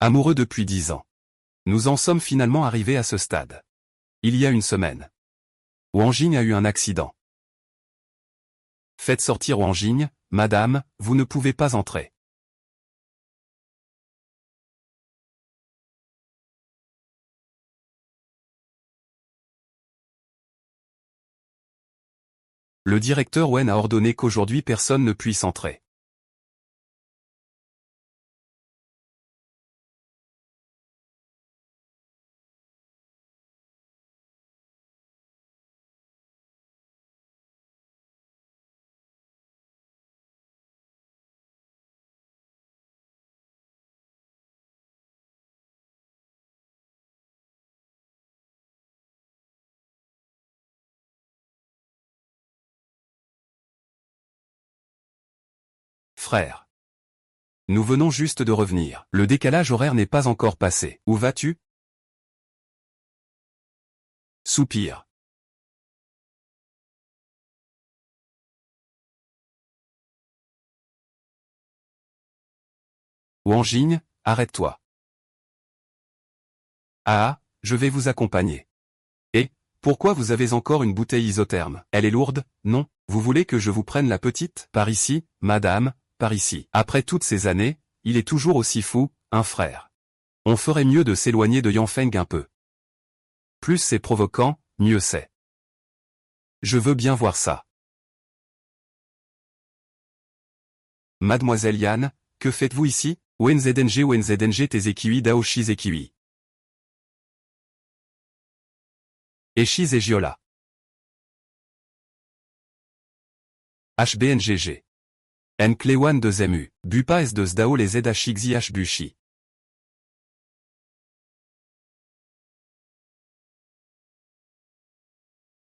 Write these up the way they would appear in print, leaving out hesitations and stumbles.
Amoureux depuis 10 ans. Nous en sommes finalement arrivés à ce stade. Il y a une semaine. Wang Jing a eu un accident. Faites sortir Wang Jing, madame, vous ne pouvez pas entrer. Le directeur Wen a ordonné qu'aujourd'hui personne ne puisse entrer. Frère. Nous venons juste de revenir. Le décalage horaire n'est pas encore passé. Où vas-tu? Soupir. Wang Jing, arrête-toi. Ah, je vais vous accompagner. Et, pourquoi vous avez encore une bouteille isotherme? Elle est lourde, non? Vous voulez que je vous prenne la petite? Par ici, madame, par ici. Après toutes ces années, il est toujours aussi fou, un frère. On ferait mieux de s'éloigner de Yanfeng un peu. Plus c'est provoquant, mieux c'est. Je veux bien voir ça. Mademoiselle Yan, que faites-vous ici? Wenzedenge Tezekiwi Daoshi Zekiwi. Eshi Zegiola. HBNGG. Nklewan de Zemu. Bupa S de Zdao les Zhixi H Bushi.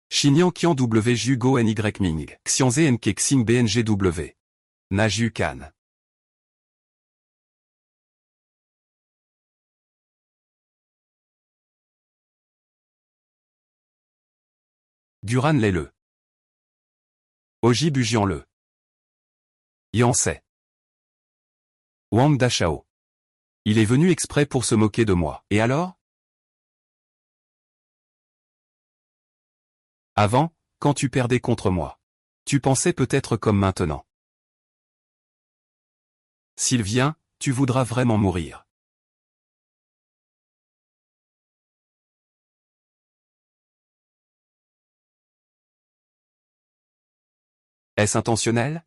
Xinyan Qian W Jugo NY Ming. Xianze NK Xing BNGW. Naju Kan. Duran Lele. Oji Bujian le. Yansei. Wang Dachao. Il est venu exprès pour se moquer de moi. Et alors? Avant, quand tu perdais contre moi. Tu pensais peut-être comme maintenant. S'il vient, tu voudras vraiment mourir. Est-ce intentionnel?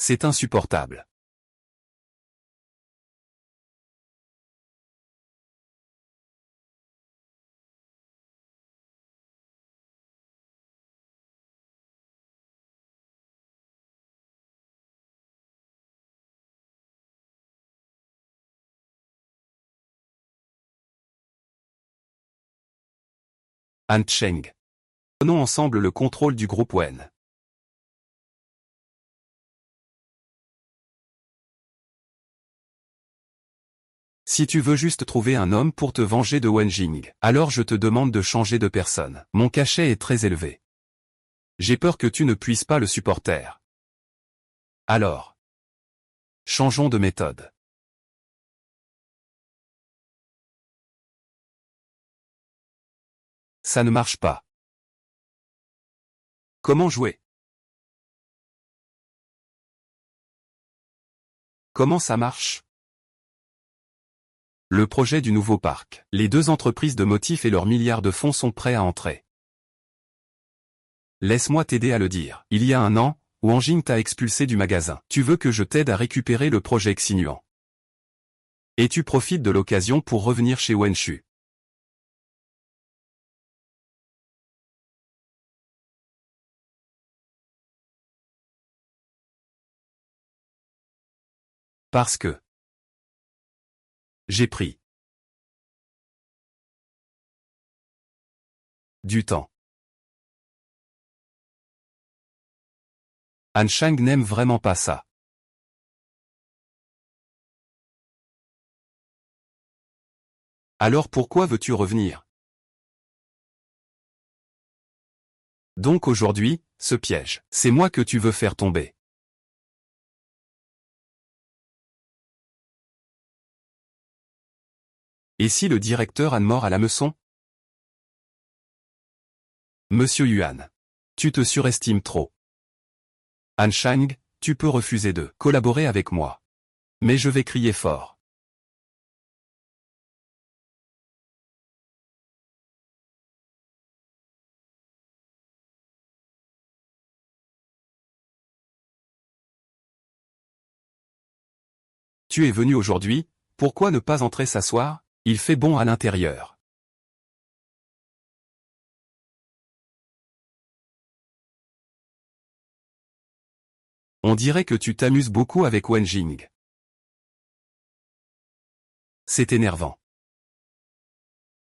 C'est insupportable. Han Cheng. Prenons ensemble le contrôle du groupe Wen. Si tu veux juste trouver un homme pour te venger de Wen Jing, alors je te demande de changer de personne. Mon cachet est très élevé. J'ai peur que tu ne puisses pas le supporter. Alors. Changeons de méthode. Ça ne marche pas. Comment jouer? Comment ça marche? Le projet du nouveau parc. Les deux entreprises de motifs et leurs milliards de fonds sont prêts à entrer. Laisse-moi t'aider à le dire. Il y a un an, Wang Jing t'a expulsé du magasin. Tu veux que je t'aide à récupérer le projet Xinuan. Et tu profites de l'occasion pour revenir chez Wenshu. Parce que j'ai pris du temps. Han Shang n'aime vraiment pas ça. Alors pourquoi veux-tu revenir? Donc aujourd'hui, ce piège, c'est moi que tu veux faire tomber. Et si le directeur Anne-Mort à l'hameçon? Monsieur Yuan. Tu te surestimes trop. Han Shang, tu peux refuser de collaborer avec moi. Mais je vais crier fort. Tu es venu aujourd'hui, pourquoi ne pas entrer s'asseoir? Il fait bon à l'intérieur. On dirait que tu t'amuses beaucoup avec Wen Jing. C'est énervant.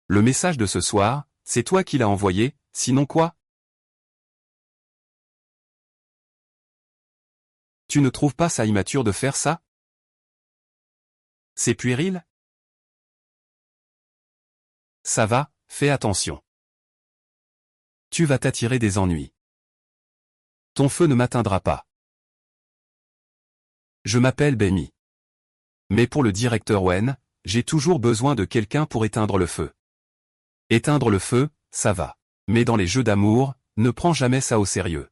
Le message de ce soir, c'est toi qui l'as envoyé, sinon quoi? Tu ne trouves pas ça immature de faire ça? C'est puéril? Ça va, fais attention. Tu vas t'attirer des ennuis. Ton feu ne m'atteindra pas. Je m'appelle Bemi. Mais pour le directeur Wen, j'ai toujours besoin de quelqu'un pour éteindre le feu. Éteindre le feu, ça va. Mais dans les jeux d'amour, ne prends jamais ça au sérieux.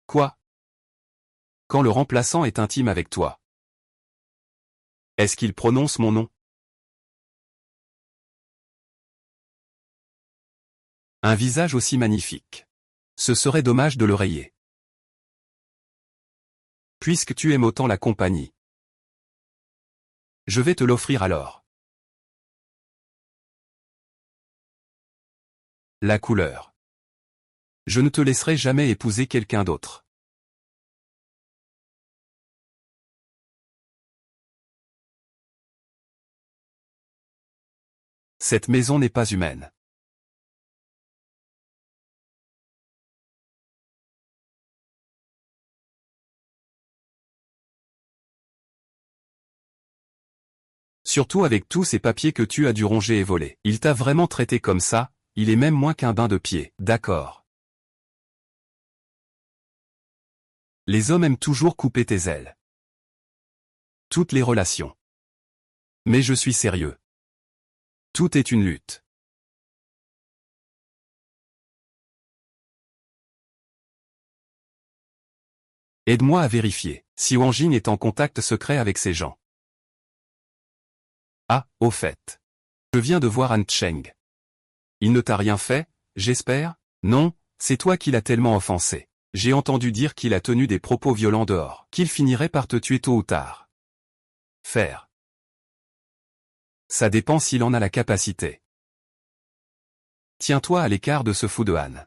Quoi? Quand le remplaçant est intime avec toi. Est-ce qu'il prononce mon nom? Un visage aussi magnifique. Ce serait dommage de le rayer. Puisque tu aimes autant la compagnie. Je vais te l'offrir alors. La couleur. Je ne te laisserai jamais épouser quelqu'un d'autre. Cette maison n'est pas humaine. Surtout avec tous ces papiers que tu as dû ronger et voler. Il t'a vraiment traité comme ça, il est même moins qu'un bain de pied. D'accord. Les hommes aiment toujours couper tes ailes. Toutes les relations. Mais je suis sérieux. Tout est une lutte. Aide-moi à vérifier si Wang Jing est en contact secret avec ces gens. Ah, au fait. Je viens de voir Han Cheng. Il ne t'a rien fait, j'espère? Non, c'est toi qui l'as tellement offensé. J'ai entendu dire qu'il a tenu des propos violents dehors, qu'il finirait par te tuer tôt ou tard. Faire. Ça dépend s'il en a la capacité. Tiens-toi à l'écart de ce fou de Han.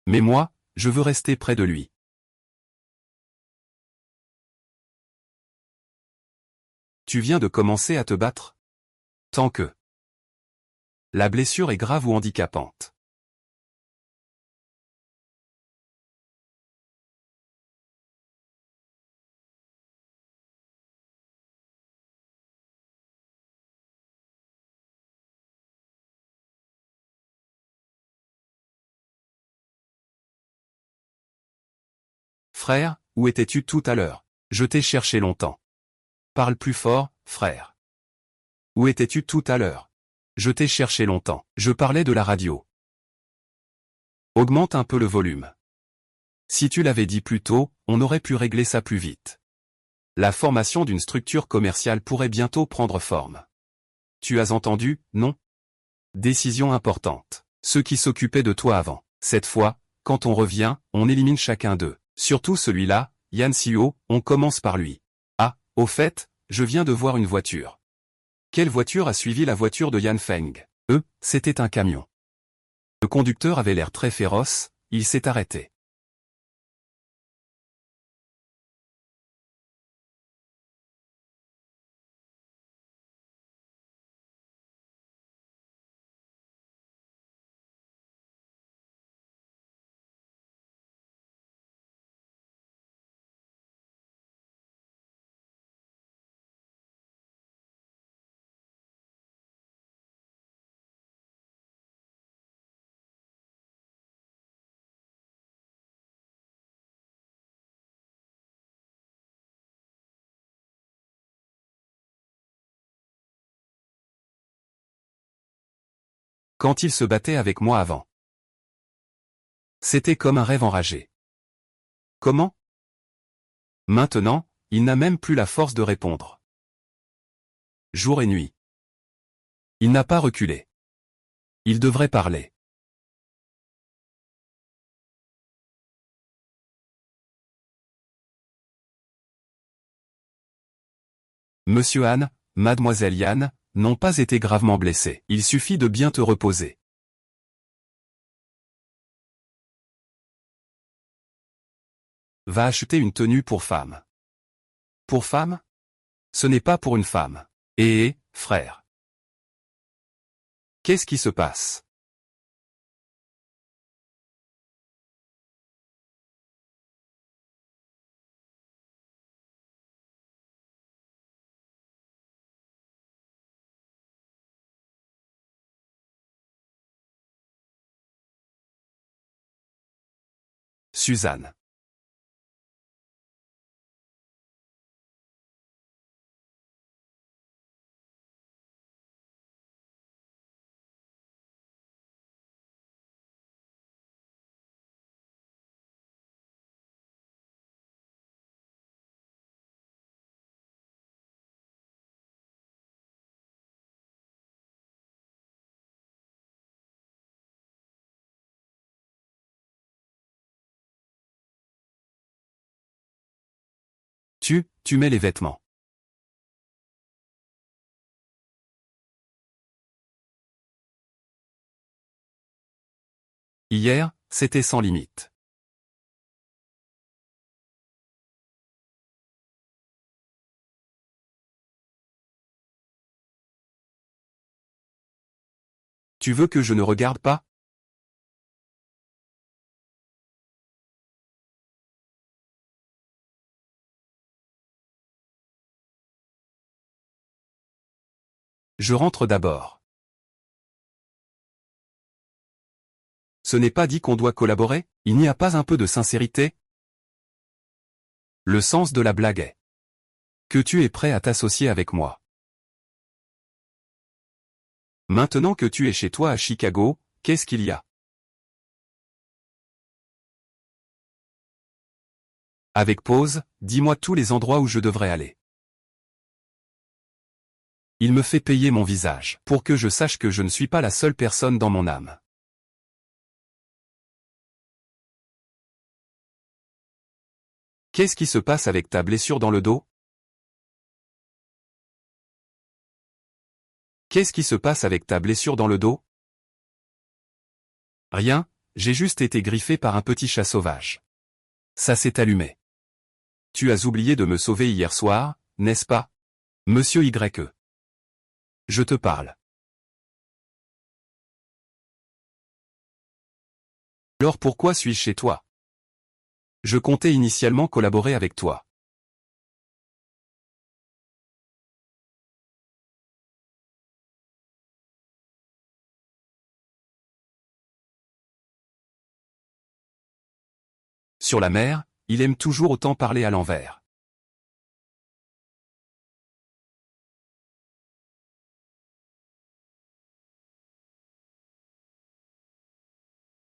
Mais moi, je veux rester près de lui. Tu viens de commencer à te battre? Tant que la blessure est grave ou handicapante. Frère, où étais-tu tout à l'heure? Je t'ai cherché longtemps. Parle plus fort, frère. Où étais-tu tout à l'heure? Je t'ai cherché longtemps. Je parlais de la radio. Augmente un peu le volume. Si tu l'avais dit plus tôt, on aurait pu régler ça plus vite. La formation d'une structure commerciale pourrait bientôt prendre forme. Tu as entendu, non? Décision importante. Ceux qui s'occupaient de toi avant. Cette fois, quand on revient, on élimine chacun d'eux. Surtout celui-là, Yan Xiao, on commence par lui. Ah, au fait, je viens de voir une voiture. Quelle voiture a suivi la voiture de Yan Feng? C'était un camion. Le conducteur avait l'air très féroce, il s'est arrêté. Quand il se battait avec moi avant. C'était comme un rêve enragé. Comment? Maintenant, il n'a même plus la force de répondre. Jour et nuit. Il n'a pas reculé. Il devrait parler. Monsieur Anne, Mademoiselle Yann, n'ont pas été gravement blessés. Il suffit de bien te reposer. Va acheter une tenue pour femme. Pour femme? Ce n'est pas pour une femme. Frère. Qu'est-ce qui se passe? Suzanne. Tu mets les vêtements. Hier, c'était sans limite. Tu veux que je ne regarde pas? Je rentre d'abord. Ce n'est pas dit qu'on doit collaborer? Il n'y a pas un peu de sincérité? Le sens de la blague est que tu es prêt à t'associer avec moi. Maintenant que tu es chez toi à Chicago, qu'est-ce qu'il y a? Avec pause, dis-moi tous les endroits où je devrais aller. Il me fait payer mon visage pour que je sache que je ne suis pas la seule personne dans mon âme. Qu'est-ce qui se passe avec ta blessure dans le dos? Qu'est-ce qui se passe avec ta blessure dans le dos? Rien, j'ai juste été griffé par un petit chat sauvage. Ça s'est allumé. Tu as oublié de me sauver hier soir, n'est-ce pas? Monsieur Y. Je te parle. Alors pourquoi suis-je chez toi? Je comptais initialement collaborer avec toi. Sur la mer, il aime toujours autant parler à l'envers.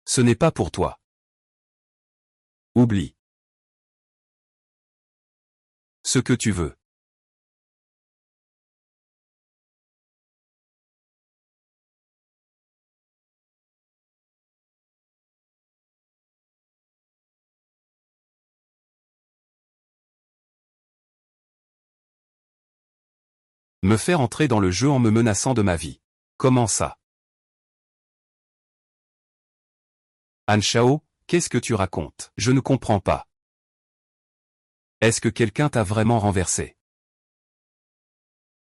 Ce n'est pas pour toi. Oublie. Ce que tu veux. Me faire entrer dans le jeu en me menaçant de ma vie. Comment ça? Anne Chao, qu'est-ce que tu racontes? Je ne comprends pas. Est-ce que quelqu'un t'a vraiment renversé?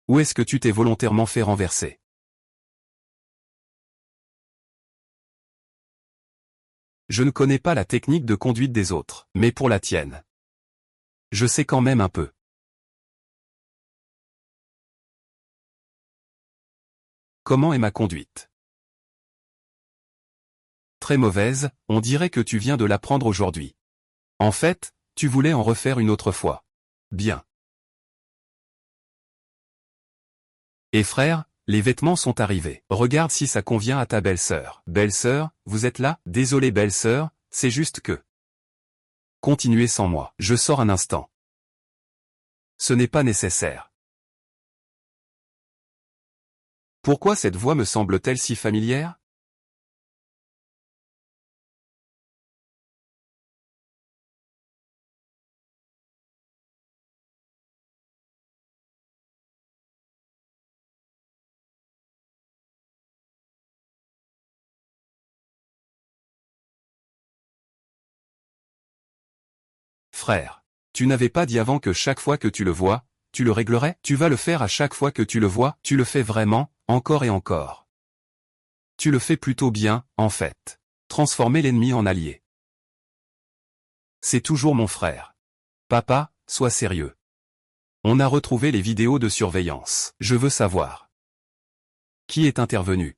Ou est-ce que tu t'es volontairement fait renverser? Je ne connais pas la technique de conduite des autres, mais pour la tienne, je sais quand même un peu. Comment est ma conduite? Très mauvaise, on dirait que tu viens de l'apprendre aujourd'hui. En fait, tu voulais en refaire une autre fois. Bien. Et frère, Les vêtements sont arrivés. Regarde si ça convient à ta belle-sœur. Belle-sœur, vous êtes là? Désolé belle-sœur, c'est juste que... Continuez sans moi. Je sors un instant. Ce n'est pas nécessaire. Pourquoi cette voix me semble-t-elle si familière? Frère. Tu n'avais pas dit avant que chaque fois que tu le vois, tu le réglerais? Tu vas le faire à chaque fois que tu le vois? Tu le fais vraiment, encore et encore. Tu le fais plutôt bien, en fait. Transformer l'ennemi en allié. C'est toujours mon frère. Papa, sois sérieux. On a retrouvé les vidéos de surveillance. Je veux savoir. Qui est intervenu?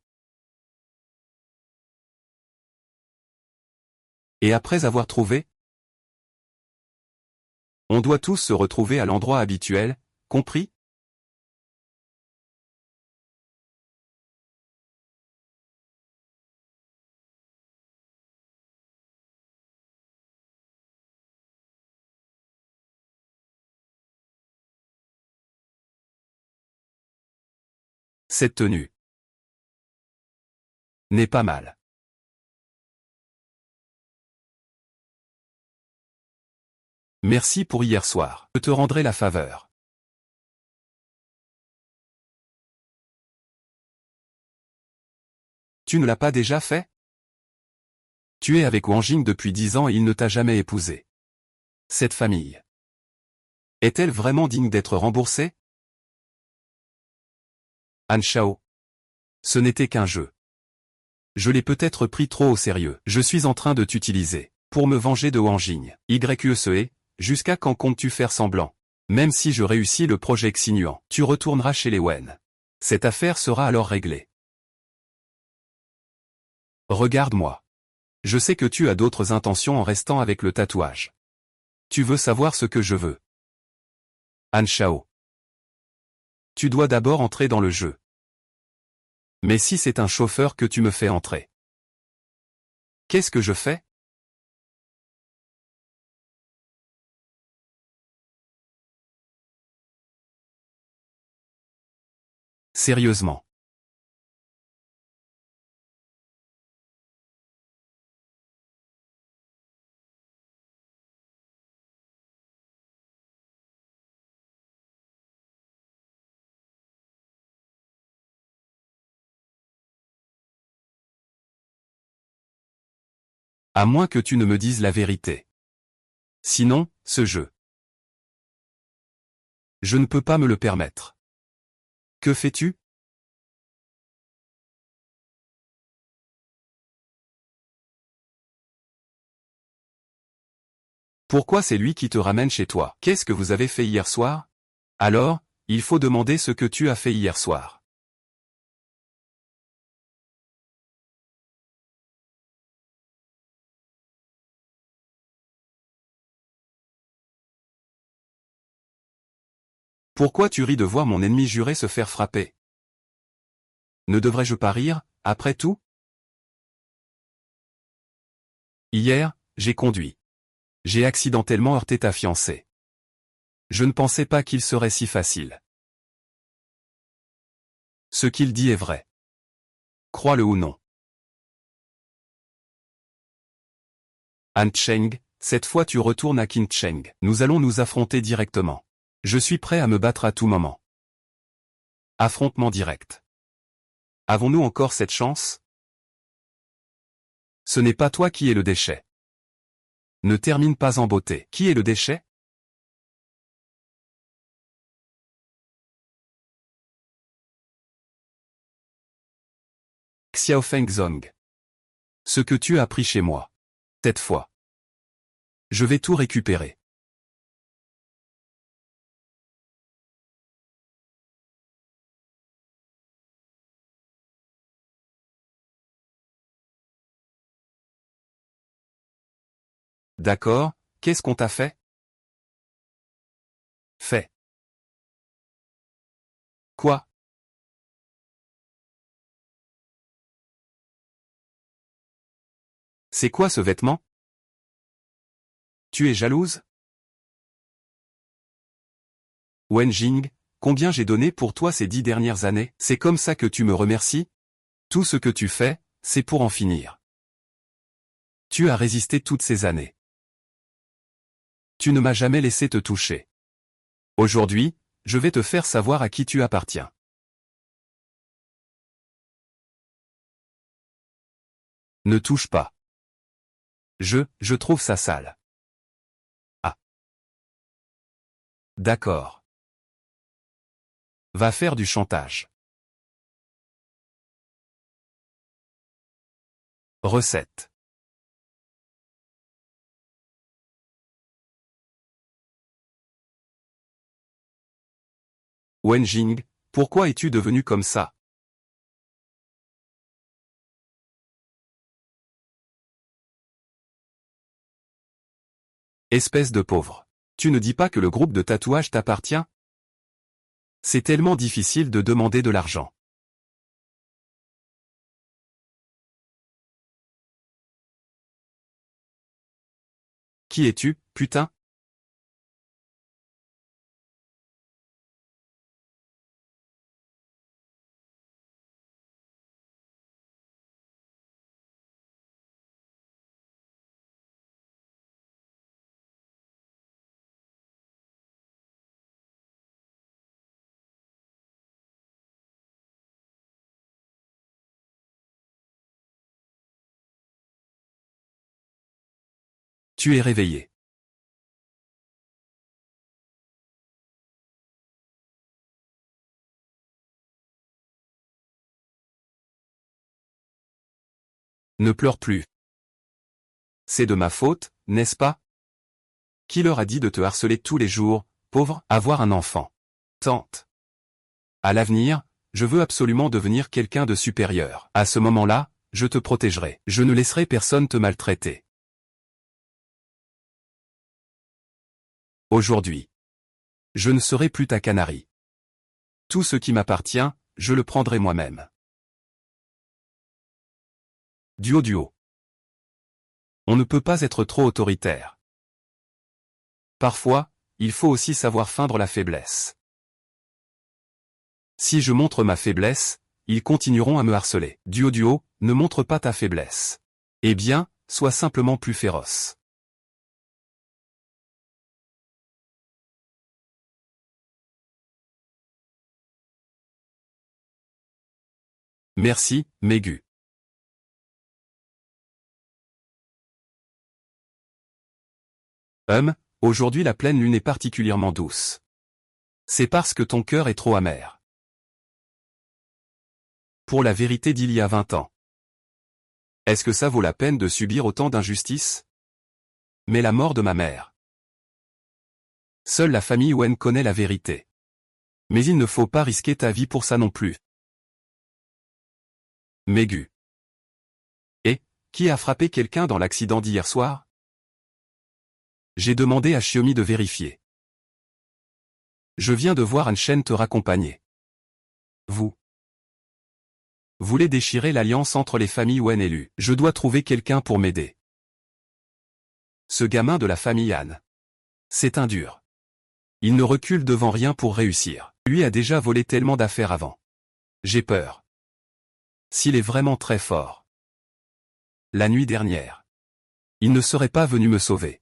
Et après avoir trouvé? On doit tous se retrouver à l'endroit habituel, compris? Cette tenue n'est pas mal. Merci pour hier soir. Je te rendrai la faveur. Tu ne l'as pas déjà fait? Tu es avec Wang Jing depuis 10 ans et il ne t'a jamais épousé. Cette famille est-elle vraiment digne d'être remboursée? Han Shao. Ce n'était qu'un jeu. Je l'ai peut-être pris trop au sérieux. Je suis en train de t'utiliser pour me venger de Wang Jing. YQSE, jusqu'à quand comptes-tu faire semblant? Même si je réussis le projet Xinuan, tu retourneras chez les Wen. Cette affaire sera alors réglée. Regarde-moi. Je sais que tu as d'autres intentions en restant avec le tatouage. Tu veux savoir ce que je veux. Han Shao. Tu dois d'abord entrer dans le jeu. Mais si c'est un chauffeur que tu me fais entrer, qu'est-ce que je fais? Sérieusement. À moins que tu ne me dises la vérité. Sinon, ce jeu. Je ne peux pas me le permettre. Que fais-tu? Pourquoi c'est lui qui te ramène chez toi? Qu'est-ce que vous avez fait hier soir? Alors, il faut demander ce que tu as fait hier soir. Pourquoi tu ris de voir mon ennemi juré se faire frapper? Ne devrais-je pas rire, après tout? Hier, j'ai conduit. J'ai accidentellement heurté ta fiancée. Je ne pensais pas qu'il serait si facile. Ce qu'il dit est vrai. Crois-le ou non. Han Cheng, cette fois tu retournes à Qin Cheng. Nous allons nous affronter directement. Je suis prêt à me battre à tout moment. Affrontement direct. Avons-nous encore cette chance? Ce n'est pas toi qui es le déchet. Ne termine pas en beauté. Qui est le déchet? Xiaofeng Zong. Ce que tu as pris chez moi. Cette fois. Je vais tout récupérer. D'accord, qu'est-ce qu'on t'a fait? Fait. Quoi? C'est quoi ce vêtement? Tu es jalouse? Wen Jing, combien j'ai donné pour toi ces 10 dernières années? C'est comme ça que tu me remercies? Tout ce que tu fais, c'est pour en finir. Tu as résisté toutes ces années. Tu ne m'as jamais laissé te toucher. Aujourd'hui, je vais te faire savoir à qui tu appartiens. Ne touche pas. Je trouve ça sale. Ah. D'accord. Va faire du chantage. Recette. Wen Jing, pourquoi es-tu devenu comme ça? Espèce de pauvre. Tu ne dis pas que le groupe de tatouage t'appartient? C'est tellement difficile de demander de l'argent. Qui es-tu, putain? Tu es réveillé. Ne pleure plus. C'est de ma faute, n'est-ce pas? Qui leur a dit de te harceler tous les jours, pauvre, avoir un enfant? Tante. À l'avenir, je veux absolument devenir quelqu'un de supérieur. À ce moment-là, je te protégerai. Je ne laisserai personne te maltraiter. Aujourd'hui. Je ne serai plus ta canarie. Tout ce qui m'appartient, je le prendrai moi-même. Duo. On ne peut pas être trop autoritaire. Parfois, il faut aussi savoir feindre la faiblesse. Si je montre ma faiblesse, ils continueront à me harceler. Duo, ne montre pas ta faiblesse. Eh bien, sois simplement plus féroce. Merci, Megu. Aujourd'hui la pleine lune est particulièrement douce. C'est parce que ton cœur est trop amer. Pour la vérité d'il y a 20 ans. Est-ce que ça vaut la peine de subir autant d'injustices? Mais la mort de ma mère. Seule la famille Wen connaît la vérité. Mais il ne faut pas risquer ta vie pour ça non plus. Megu. Et, qui a frappé quelqu'un dans l'accident d'hier soir? J'ai demandé à Xiaomi de vérifier. Je viens de voir Anshen te raccompagner. Vous voulez déchirer l'alliance entre les familles Wen et Lu. Je dois trouver quelqu'un pour m'aider. Ce gamin de la famille Han. C'est un dur. Il ne recule devant rien pour réussir. Lui a déjà volé tellement d'affaires avant. J'ai peur. S'il est vraiment très fort. La nuit dernière. Il ne serait pas venu me sauver.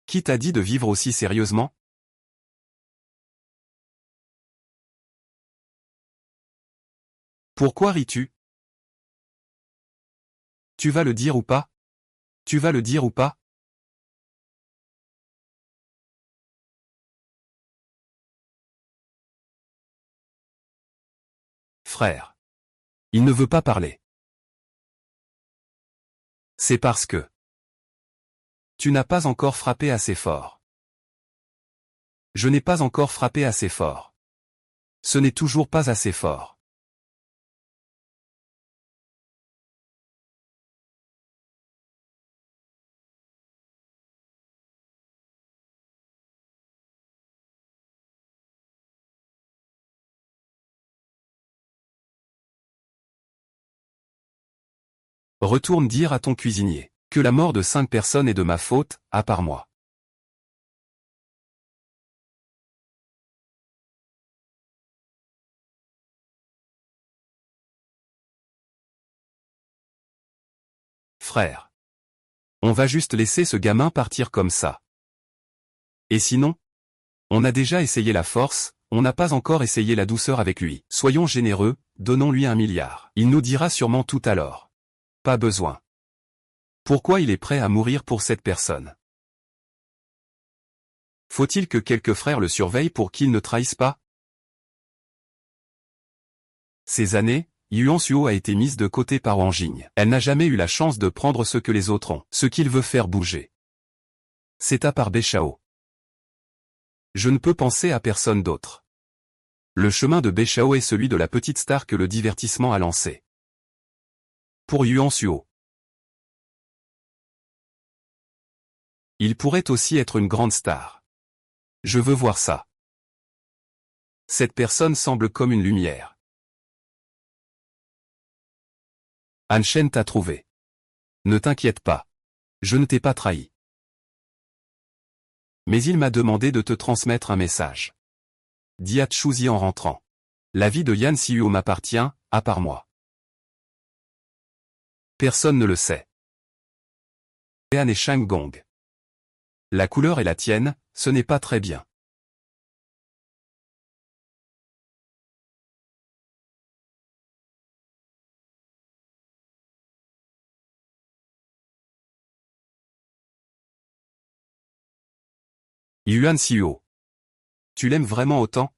Qui t'a dit de vivre aussi sérieusement? Pourquoi ris-tu? Tu vas le dire ou pas? Tu vas le dire ou pas? Frère. Il ne veut pas parler. C'est parce que tu n'as pas encore frappé assez fort. Je n'ai pas encore frappé assez fort. Ce n'est toujours pas assez fort. Retourne dire à ton cuisinier que la mort de 5 personnes est de ma faute, à part moi. Frère. On va juste laisser ce gamin partir comme ça. Et sinon? On a déjà essayé la force, on n'a pas encore essayé la douceur avec lui. Soyons généreux, donnons-lui 1 milliard. Il nous dira sûrement tout alors. Pas besoin. Pourquoi il est prêt à mourir pour cette personne? Faut-il que quelques frères le surveillent pour qu'il ne trahisse pas? Ces années, Yuan Suo a été mise de côté par Wang Jing. Elle n'a jamais eu la chance de prendre ce que les autres ont, ce qu'il veut faire bouger. C'est à part Béchao. Je ne peux penser à personne d'autre. Le chemin de Béchao est celui de la petite star que le divertissement a lancé. Pour Yuan Suo. Il pourrait aussi être une grande star. Je veux voir ça. Cette personne semble comme une lumière. Han Shen t'a trouvé. Ne t'inquiète pas. Je ne t'ai pas trahi. Mais il m'a demandé de te transmettre un message. Dit Chuzi en rentrant. La vie de Yan Xiuo m'appartient, à part moi. Personne ne le sait. Yan et Shang Gong. La couleur est la tienne, ce n'est pas très bien. Yuan Xiuo. Tu l'aimes vraiment autant?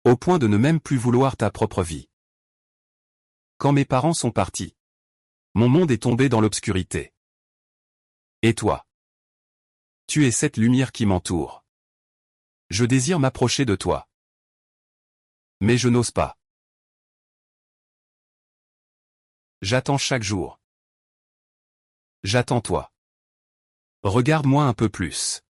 Au point de ne même plus vouloir ta propre vie. Quand mes parents sont partis, mon monde est tombé dans l'obscurité. Et toi? Tu es cette lumière qui m'entoure. Je désire m'approcher de toi. Mais je n'ose pas. J'attends chaque jour. J'attends toi. Regarde-moi un peu plus.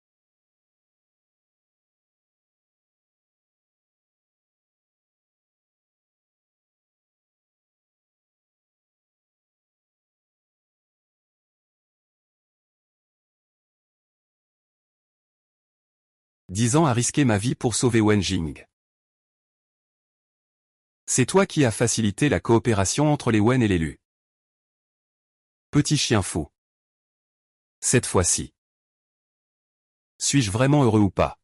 Dix ans à risquer ma vie pour sauver Wen Jing. C'est toi qui as facilité la coopération entre les Wen et l'élu. Petit chien fou. Cette fois-ci. Suis-je vraiment heureux ou pas?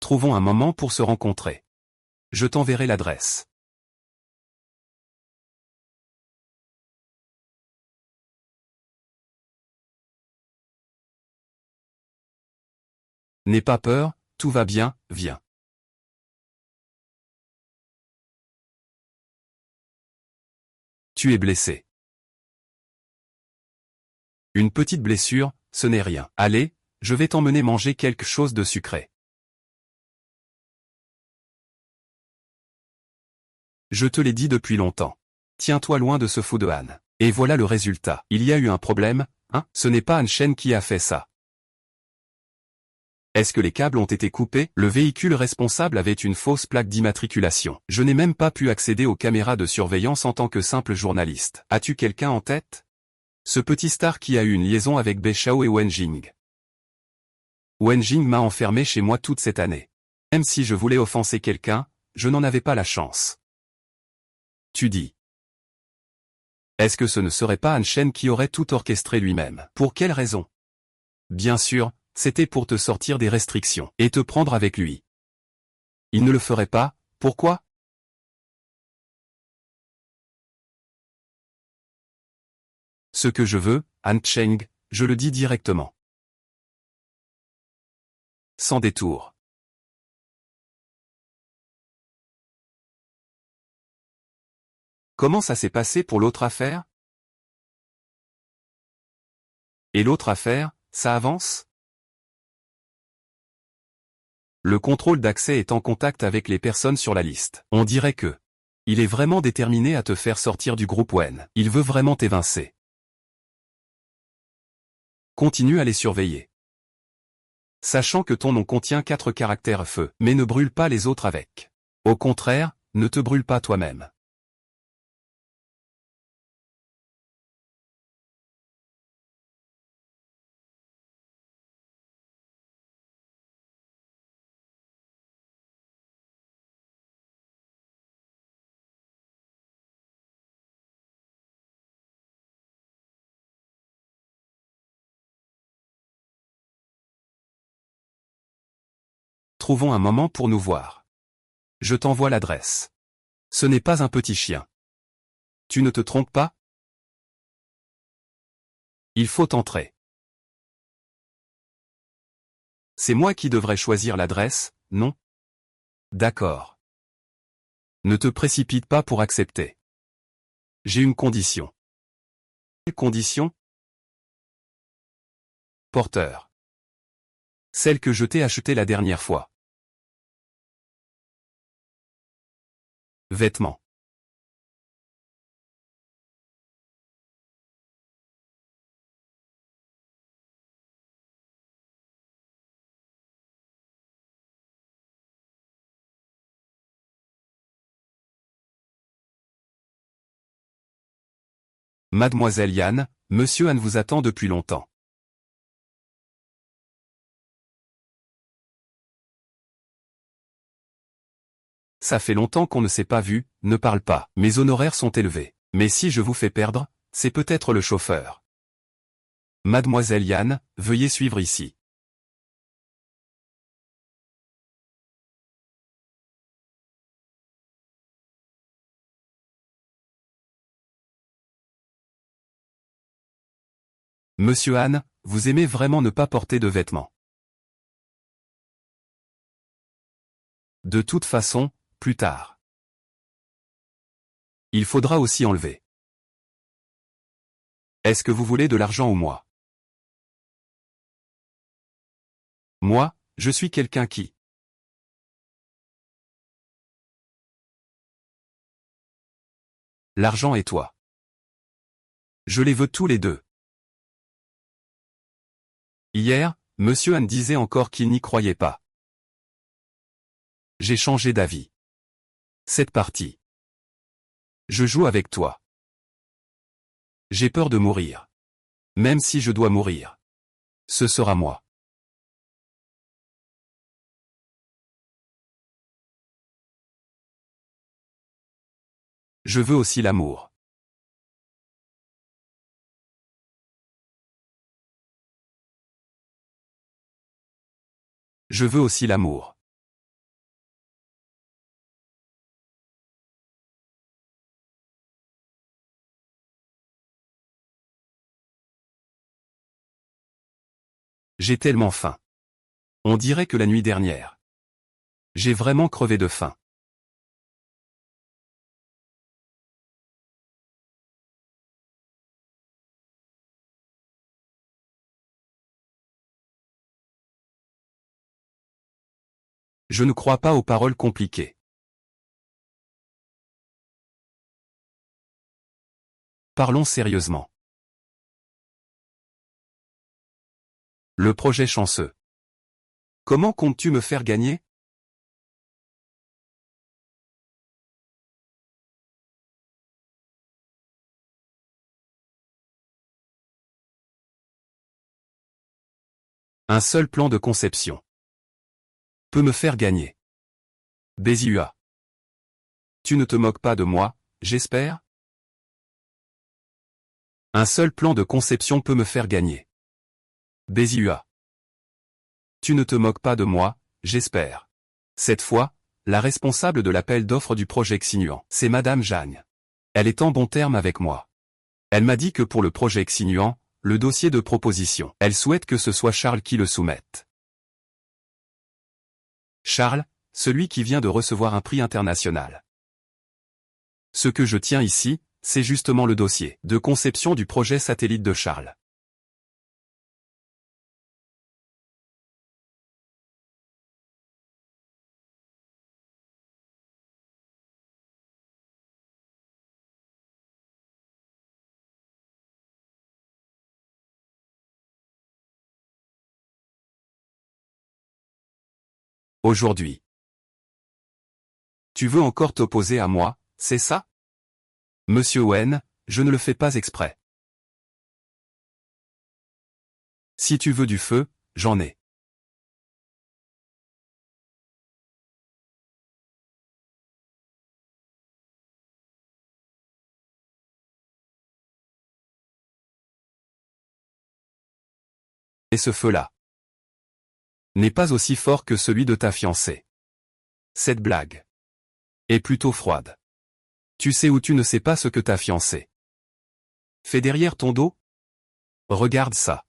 Trouvons un moment pour se rencontrer. Je t'enverrai l'adresse. N'aie pas peur, tout va bien, viens. Tu es blessé. Une petite blessure, ce n'est rien. Allez, je vais t'emmener manger quelque chose de sucré. Je te l'ai dit depuis longtemps. Tiens-toi loin de ce fou de Han. Et voilà le résultat. Il y a eu un problème, hein? Ce n'est pas Han Shen qui a fait ça. Est-ce que les câbles ont été coupés? Le véhicule responsable avait une fausse plaque d'immatriculation. Je n'ai même pas pu accéder aux caméras de surveillance en tant que simple journaliste. As-tu quelqu'un en tête? Ce petit star qui a eu une liaison avec Béchao et Wen Jing. Wen Jing m'a enfermé chez moi toute cette année. Même si je voulais offenser quelqu'un, je n'en avais pas la chance. Tu dis. Est-ce que ce ne serait pas Han Shen qui aurait tout orchestré lui-même? Pour quelle raison? Bien sûr, c'était pour te sortir des restrictions et te prendre avec lui. Il ne le ferait pas, pourquoi? Ce que je veux, Han Cheng, je le dis directement. Sans détour. Comment ça s'est passé pour l'autre affaire? Et l'autre affaire, ça avance? Le contrôle d'accès est en contact avec les personnes sur la liste. On dirait que Il est vraiment déterminé à te faire sortir du groupe Wen. Il veut vraiment t'évincer. Continue à les surveiller. Sachant que ton nom contient 4 caractères feu, mais ne brûle pas les autres avec. Au contraire, ne te brûle pas toi-même. Trouvons un moment pour nous voir. Je t'envoie l'adresse. Ce n'est pas un petit chien. Tu ne te trompes pas? Il faut entrer. C'est moi qui devrais choisir l'adresse, non? D'accord. Ne te précipite pas pour accepter. J'ai une condition. Quelle condition? Porteur. Celle que je t'ai achetée la dernière fois. Vêtements. Mademoiselle Yann, Monsieur Anne vous attend depuis longtemps. Ça fait longtemps qu'on ne s'est pas vu, ne parle pas. Mes honoraires sont élevés. Mais si je vous fais perdre, c'est peut-être le chauffeur. Mademoiselle Yann, veuillez suivre ici. Monsieur Anne, vous aimez vraiment ne pas porter de vêtements. De toute façon, plus tard. Il faudra aussi enlever. Est-ce que vous voulez de l'argent ou moi? Moi, je suis quelqu'un qui... L'argent et toi. Je les veux tous les deux. Hier, Monsieur Anne disait encore qu'il n'y croyait pas. J'ai changé d'avis. Cette partie. Je joue avec toi. J'ai peur de mourir. Même si je dois mourir. Ce sera moi. Je veux aussi l'amour. Je veux aussi l'amour. J'ai tellement faim. On dirait que la nuit dernière. J'ai vraiment crevé de faim. Je ne crois pas aux paroles compliquées. Parlons sérieusement. Le projet chanceux. Comment comptes-tu me faire gagner? Un seul plan de conception peut me faire gagner. Béziua. Tu ne te moques pas de moi, j'espère? Un seul plan de conception peut me faire gagner. Béziua. Tu ne te moques pas de moi, j'espère. Cette fois, la responsable de l'appel d'offres du projet Xinuan, c'est Madame Jeanne. Elle est en bon terme avec moi. Elle m'a dit que pour le projet Xinuan, le dossier de proposition, elle souhaite que ce soit Charles qui le soumette. Charles, celui qui vient de recevoir un prix international. Ce que je tiens ici, c'est justement le dossier de conception du projet satellite de Charles. Aujourd'hui. Tu veux encore t'opposer à moi, c'est ça? Monsieur Wen, je ne le fais pas exprès. Si tu veux du feu, j'en ai. Et ce feu-là n'est pas aussi fort que celui de ta fiancée. Cette blague est plutôt froide. Tu sais ou tu ne sais pas ce que ta fiancée fait derrière ton dos? Regarde ça.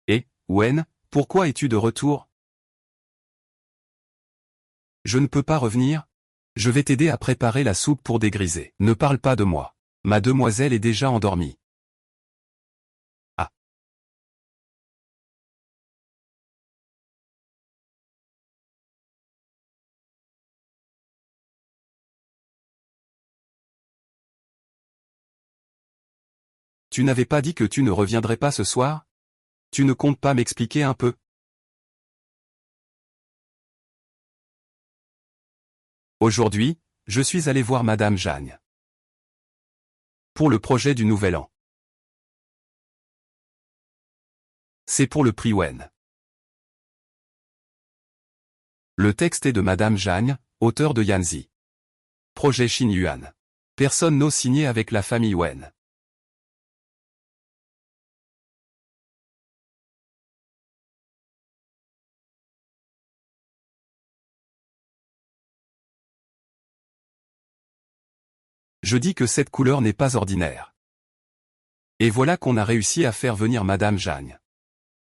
Et, Wen, pourquoi es-tu de retour? Je ne peux pas revenir? Je vais t'aider à préparer la soupe pour dégriser. Ne parle pas de moi. Ma demoiselle est déjà endormie. Ah. Tu n'avais pas dit que tu ne reviendrais pas ce soir? Tu ne comptes pas m'expliquer un peu? Aujourd'hui, je suis allé voir Madame Jeanne. Pour le projet du Nouvel An. C'est pour le prix Wen. Le texte est de Madame Jeanne, auteure de Yanzi. Projet Xin Yuan. Personne n'ose signer avec la famille Wen. Je dis que cette couleur n'est pas ordinaire. Et voilà qu'on a réussi à faire venir Madame Jeanne.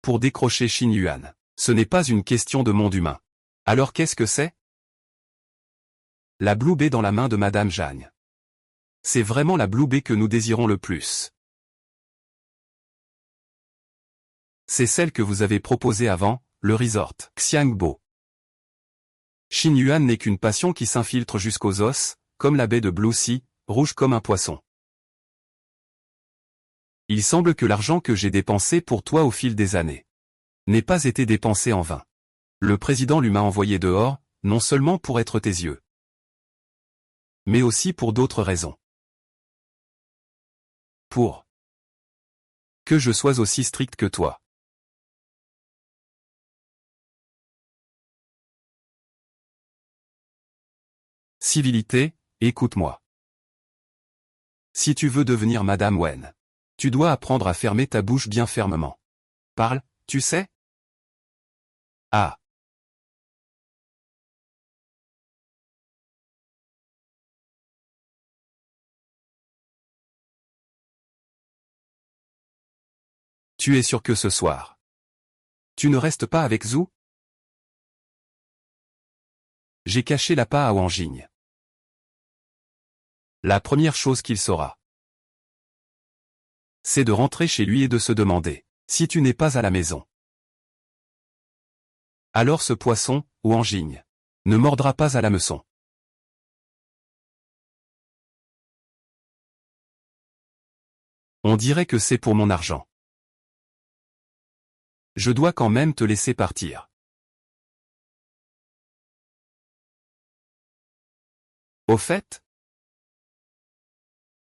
Pour décrocher Xin Yuan. Ce n'est pas une question de monde humain. Alors qu'est-ce que c'est? La Blue Bay dans la main de Madame Jeanne. C'est vraiment la Blue Bay que nous désirons le plus. C'est celle que vous avez proposée avant, le resort Xiangbo. Xin Yuan n'est qu'une passion qui s'infiltre jusqu'aux os, comme la baie de Blue Sea, rouge comme un poisson. Il semble que l'argent que j'ai dépensé pour toi au fil des années n'ait pas été dépensé en vain. Le président lui m'a envoyé dehors, non seulement pour être tes yeux, mais aussi pour d'autres raisons. Pour que je sois aussi strict que toi. Civilité, écoute-moi. Si tu veux devenir Madame Wen, tu dois apprendre à fermer ta bouche bien fermement. Parle, tu sais? Ah. Tu es sûr que ce soir, tu ne restes pas avec Zhu? J'ai caché l'appât à Wang Jing. La première chose qu'il saura, c'est de rentrer chez lui et de se demander, si tu n'es pas à la maison. Alors ce poisson, Wang Jing, ne mordra pas à l'hameçon. On dirait que c'est pour mon argent. Je dois quand même te laisser partir. Au fait,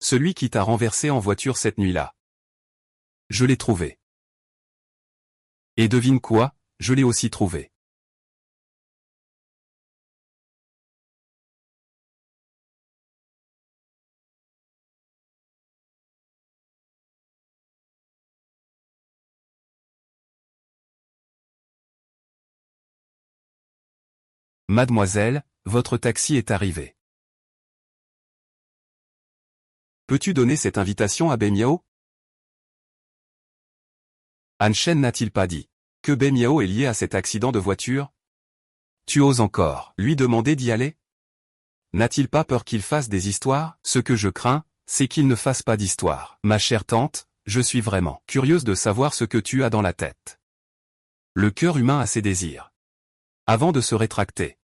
celui qui t'a renversé en voiture cette nuit-là, je l'ai trouvé. Et devine quoi, je l'ai aussi trouvé. Mademoiselle, votre taxi est arrivé. Peux-tu donner cette invitation à Ben Yao? Han Shen n'a-t-il pas dit que Ben Yao est lié à cet accident de voiture? Tu oses encore lui demander d'y aller? N'a-t-il pas peur qu'il fasse des histoires? Ce que je crains, c'est qu'il ne fasse pas d'histoire. Ma chère tante, je suis vraiment curieuse de savoir ce que tu as dans la tête. Le cœur humain a ses désirs. Avant de se rétracter.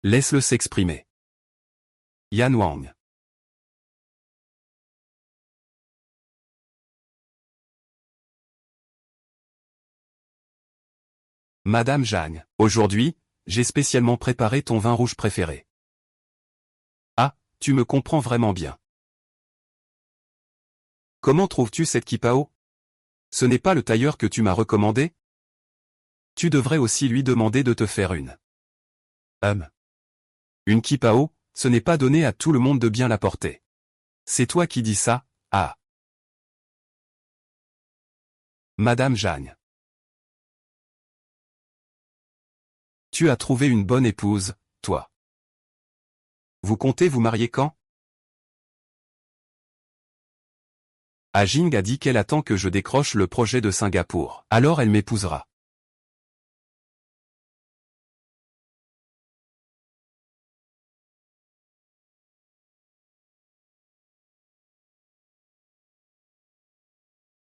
Laisse-le s'exprimer. Yan Wang. Madame Zhang, aujourd'hui, j'ai spécialement préparé ton vin rouge préféré. Ah, tu me comprends vraiment bien. Comment trouves-tu cette kipao? Ce n'est pas le tailleur que tu m'as recommandé? Tu devrais aussi lui demander de te faire une. Une kipao, ce n'est pas donné à tout le monde de bien la porter. C'est toi qui dis ça, ah. Madame Zhang. Tu as trouvé une bonne épouse, toi. Vous comptez vous marier quand? Ah, Jing a dit qu'elle attend que je décroche le projet de Singapour. Alors elle m'épousera.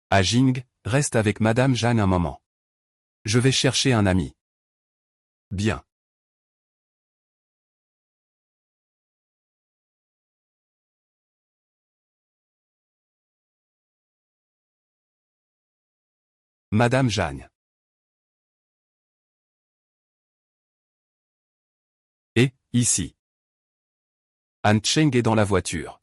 Ah, Jing, reste avec Madame Zhang un moment. Je vais chercher un ami. Bien. Madame Zhang. Et, ici. Han Cheng est dans la voiture.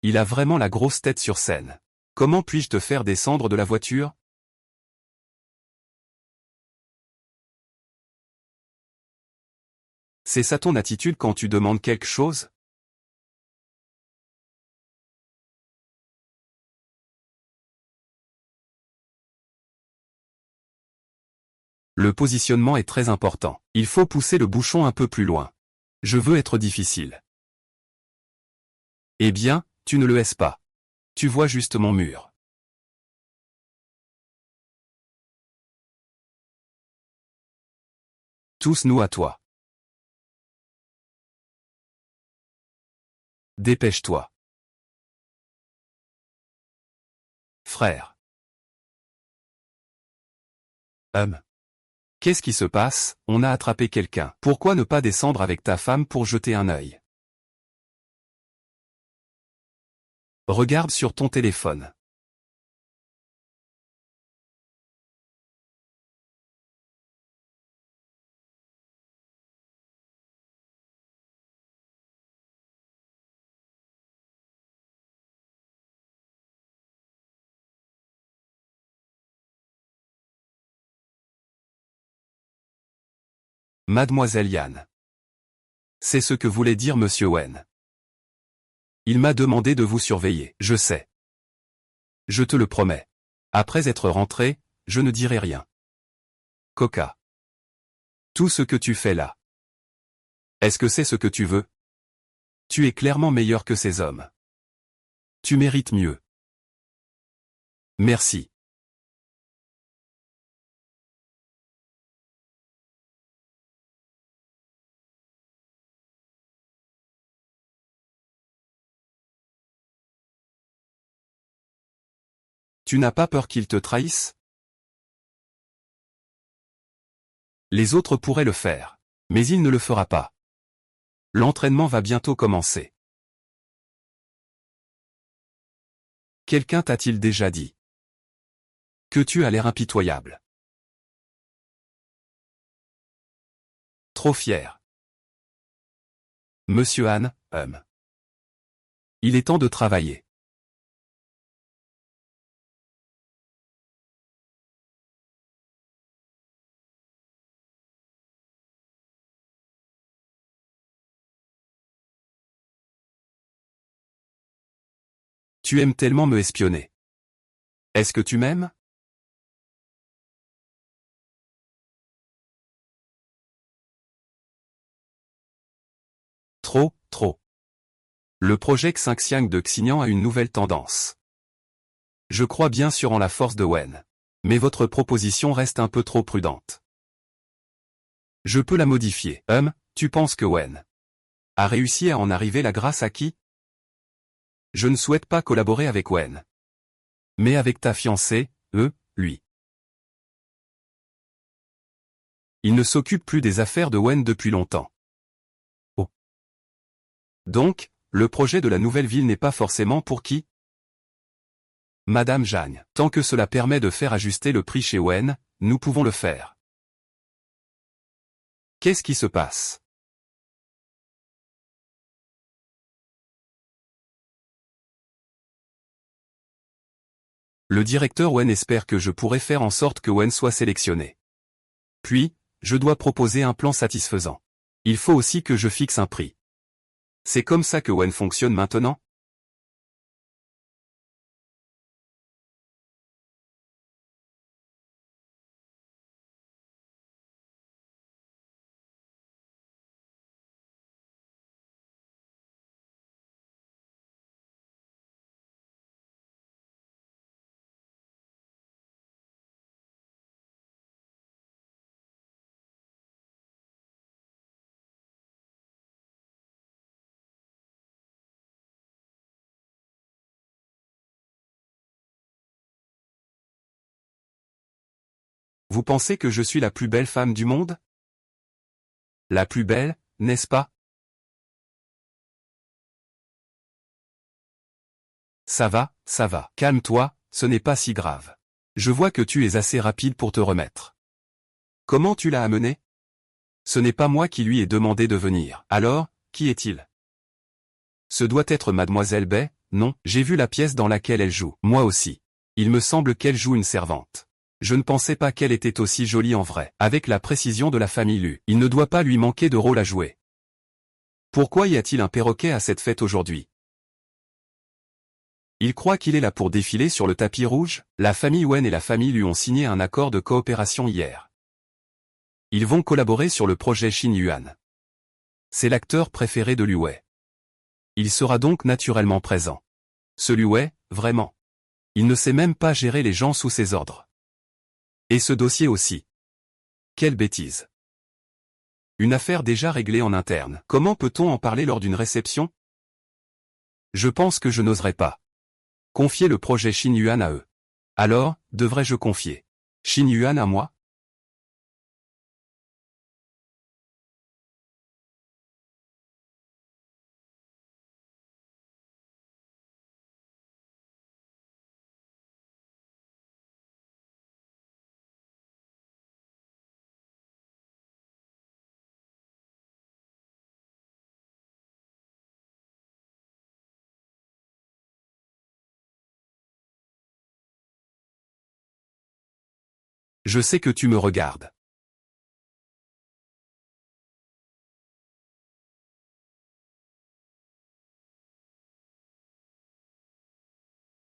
Il a vraiment la grosse tête sur scène. Comment puis-je te faire descendre de la voiture? C'est ça ton attitude quand tu demandes quelque chose? Le positionnement est très important. Il faut pousser le bouchon un peu plus loin. Je veux être difficile. Eh bien, tu ne le laisses pas. Tu vois juste mon mur. Tous nous à toi. Dépêche-toi. Frère. Qu'est-ce qui se passe? On a attrapé quelqu'un. Pourquoi ne pas descendre avec ta femme pour jeter un œil? Regarde sur ton téléphone. Mademoiselle Yan. C'est ce que voulait dire Monsieur Wen. Il m'a demandé de vous surveiller. Je sais. Je te le promets. Après être rentré, je ne dirai rien. Coca. Tout ce que tu fais là. Est-ce que c'est ce que tu veux? Tu es clairement meilleur que ces hommes. Tu mérites mieux. Merci. Tu n'as pas peur qu'ils te trahissent? Les autres pourraient le faire. Mais il ne le fera pas. L'entraînement va bientôt commencer. Quelqu'un t'a-t-il déjà dit que tu as l'air impitoyable? Trop fier. Monsieur Han, il est temps de travailler. Tu aimes tellement me espionner. Est-ce que tu m'aimes? Trop, trop. Le projet Xinxiang de Xignan a une nouvelle tendance. Je crois bien sûr en la force de Wen. Mais votre proposition reste un peu trop prudente. Je peux la modifier. Tu penses que Wen a réussi à en arriver là grâce à qui? Je ne souhaite pas collaborer avec Wen. Mais avec ta fiancée, lui. Il ne s'occupe plus des affaires de Wen depuis longtemps. Oh. Donc, le projet de la nouvelle ville n'est pas forcément pour qui? Madame Jagne, tant que cela permet de faire ajuster le prix chez Wen, nous pouvons le faire. Qu'est-ce qui se passe? Le directeur Wen espère que je pourrai faire en sorte que Wen soit sélectionné. Puis, je dois proposer un plan satisfaisant. Il faut aussi que je fixe un prix. C'est comme ça que Wen fonctionne maintenant? Vous pensez que je suis la plus belle femme du monde? La plus belle, n'est-ce pas? Ça va, calme-toi, ce n'est pas si grave. Je vois que tu es assez rapide pour te remettre. Comment tu l'as amené? Ce n'est pas moi qui lui ai demandé de venir. Alors, qui est-il? Ce doit être Mademoiselle Bay, non, j'ai vu la pièce dans laquelle elle joue. Moi aussi. Il me semble qu'elle joue une servante. Je ne pensais pas qu'elle était aussi jolie en vrai. Avec la précision de la famille Lu, il ne doit pas lui manquer de rôle à jouer. Pourquoi y a-t-il un perroquet à cette fête aujourd'hui? Il croit qu'il est là pour défiler sur le tapis rouge? La famille Wen et la famille Lu ont signé un accord de coopération hier. Ils vont collaborer sur le projet Xin Yuan. C'est l'acteur préféré de Liu Wei. Il sera donc naturellement présent. Ce Liu Wei, vraiment. Il ne sait même pas gérer les gens sous ses ordres. Et ce dossier aussi. Quelle bêtise. Une affaire déjà réglée en interne. Comment peut-on en parler lors d'une réception? Je pense que je n'oserais pas confier le projet Xin Yuan à eux. Alors, devrais-je confier Xin Yuan à moi? Je sais que tu me regardes.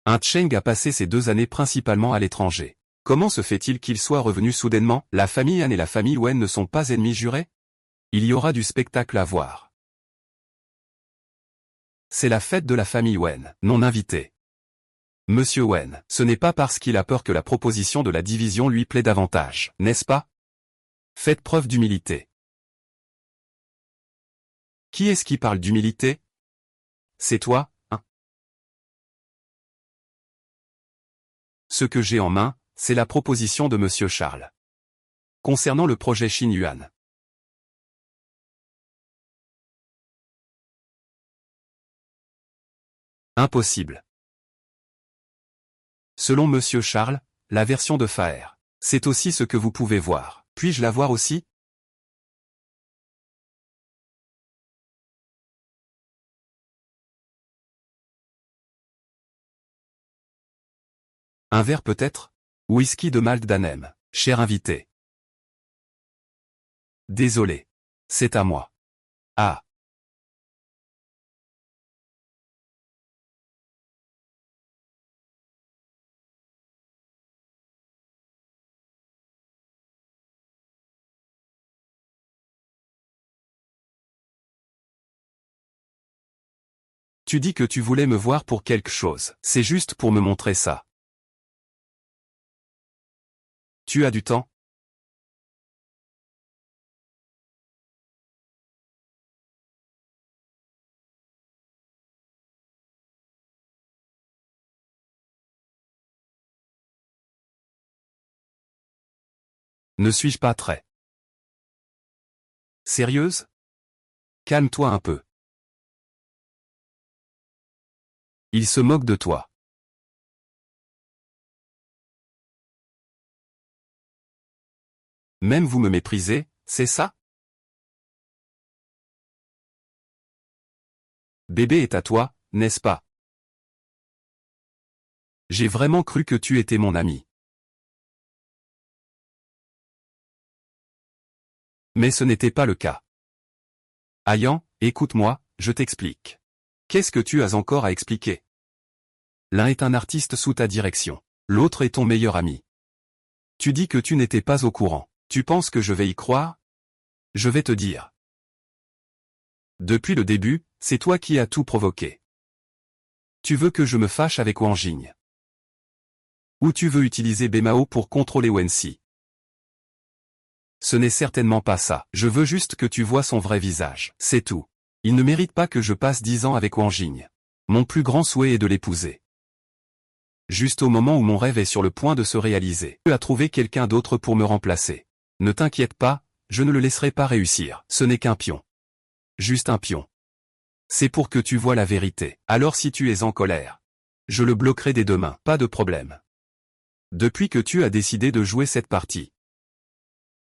Un Cheng a passé ses 2 années principalement à l'étranger. Comment se fait-il qu'il soit revenu soudainement? La famille Han et la famille Wen ne sont pas ennemis jurés? Il y aura du spectacle à voir. C'est la fête de la famille Wen, non invité. Monsieur Wen, ce n'est pas parce qu'il a peur que la proposition de la division lui plaît davantage, n'est-ce pas? Faites preuve d'humilité. Qui est-ce qui parle d'humilité? C'est toi, hein? Ce que j'ai en main, c'est la proposition de Monsieur Charles. Concernant le projet Xin Yuan. Impossible. Selon Monsieur Charles, la version de Faer. C'est aussi ce que vous pouvez voir. Puis-je la voir aussi? Un verre peut-être? Whisky de Malte d'Anem. Cher invité. Désolé. C'est à moi. Ah. Tu dis que tu voulais me voir pour quelque chose. C'est juste pour me montrer ça. Tu as du temps? Ne suis-je pas très sérieuse? Calme-toi un peu. Il se moque de toi. Même vous me méprisez, c'est ça? Bébé est à toi, n'est-ce pas? J'ai vraiment cru que tu étais mon ami. Mais ce n'était pas le cas. Ayan, écoute-moi, je t'explique. Qu'est-ce que tu as encore à expliquer? L'un est un artiste sous ta direction. L'autre est ton meilleur ami. Tu dis que tu n'étais pas au courant. Tu penses que je vais y croire? Je vais te dire. Depuis le début, c'est toi qui as tout provoqué. Tu veux que je me fâche avec Wang Jing. Ou tu veux utiliser Bemao pour contrôler Wensi. Ce n'est certainement pas ça. Je veux juste que tu vois son vrai visage. C'est tout. Il ne mérite pas que je passe 10 ans avec Wang Jing. Mon plus grand souhait est de l'épouser. Juste au moment où mon rêve est sur le point de se réaliser. Tu as trouvé quelqu'un d'autre pour me remplacer. Ne t'inquiète pas, je ne le laisserai pas réussir. Ce n'est qu'un pion. Juste un pion. C'est pour que tu vois la vérité. Alors si tu es en colère, je le bloquerai des deux mains. Pas de problème. Depuis que tu as décidé de jouer cette partie,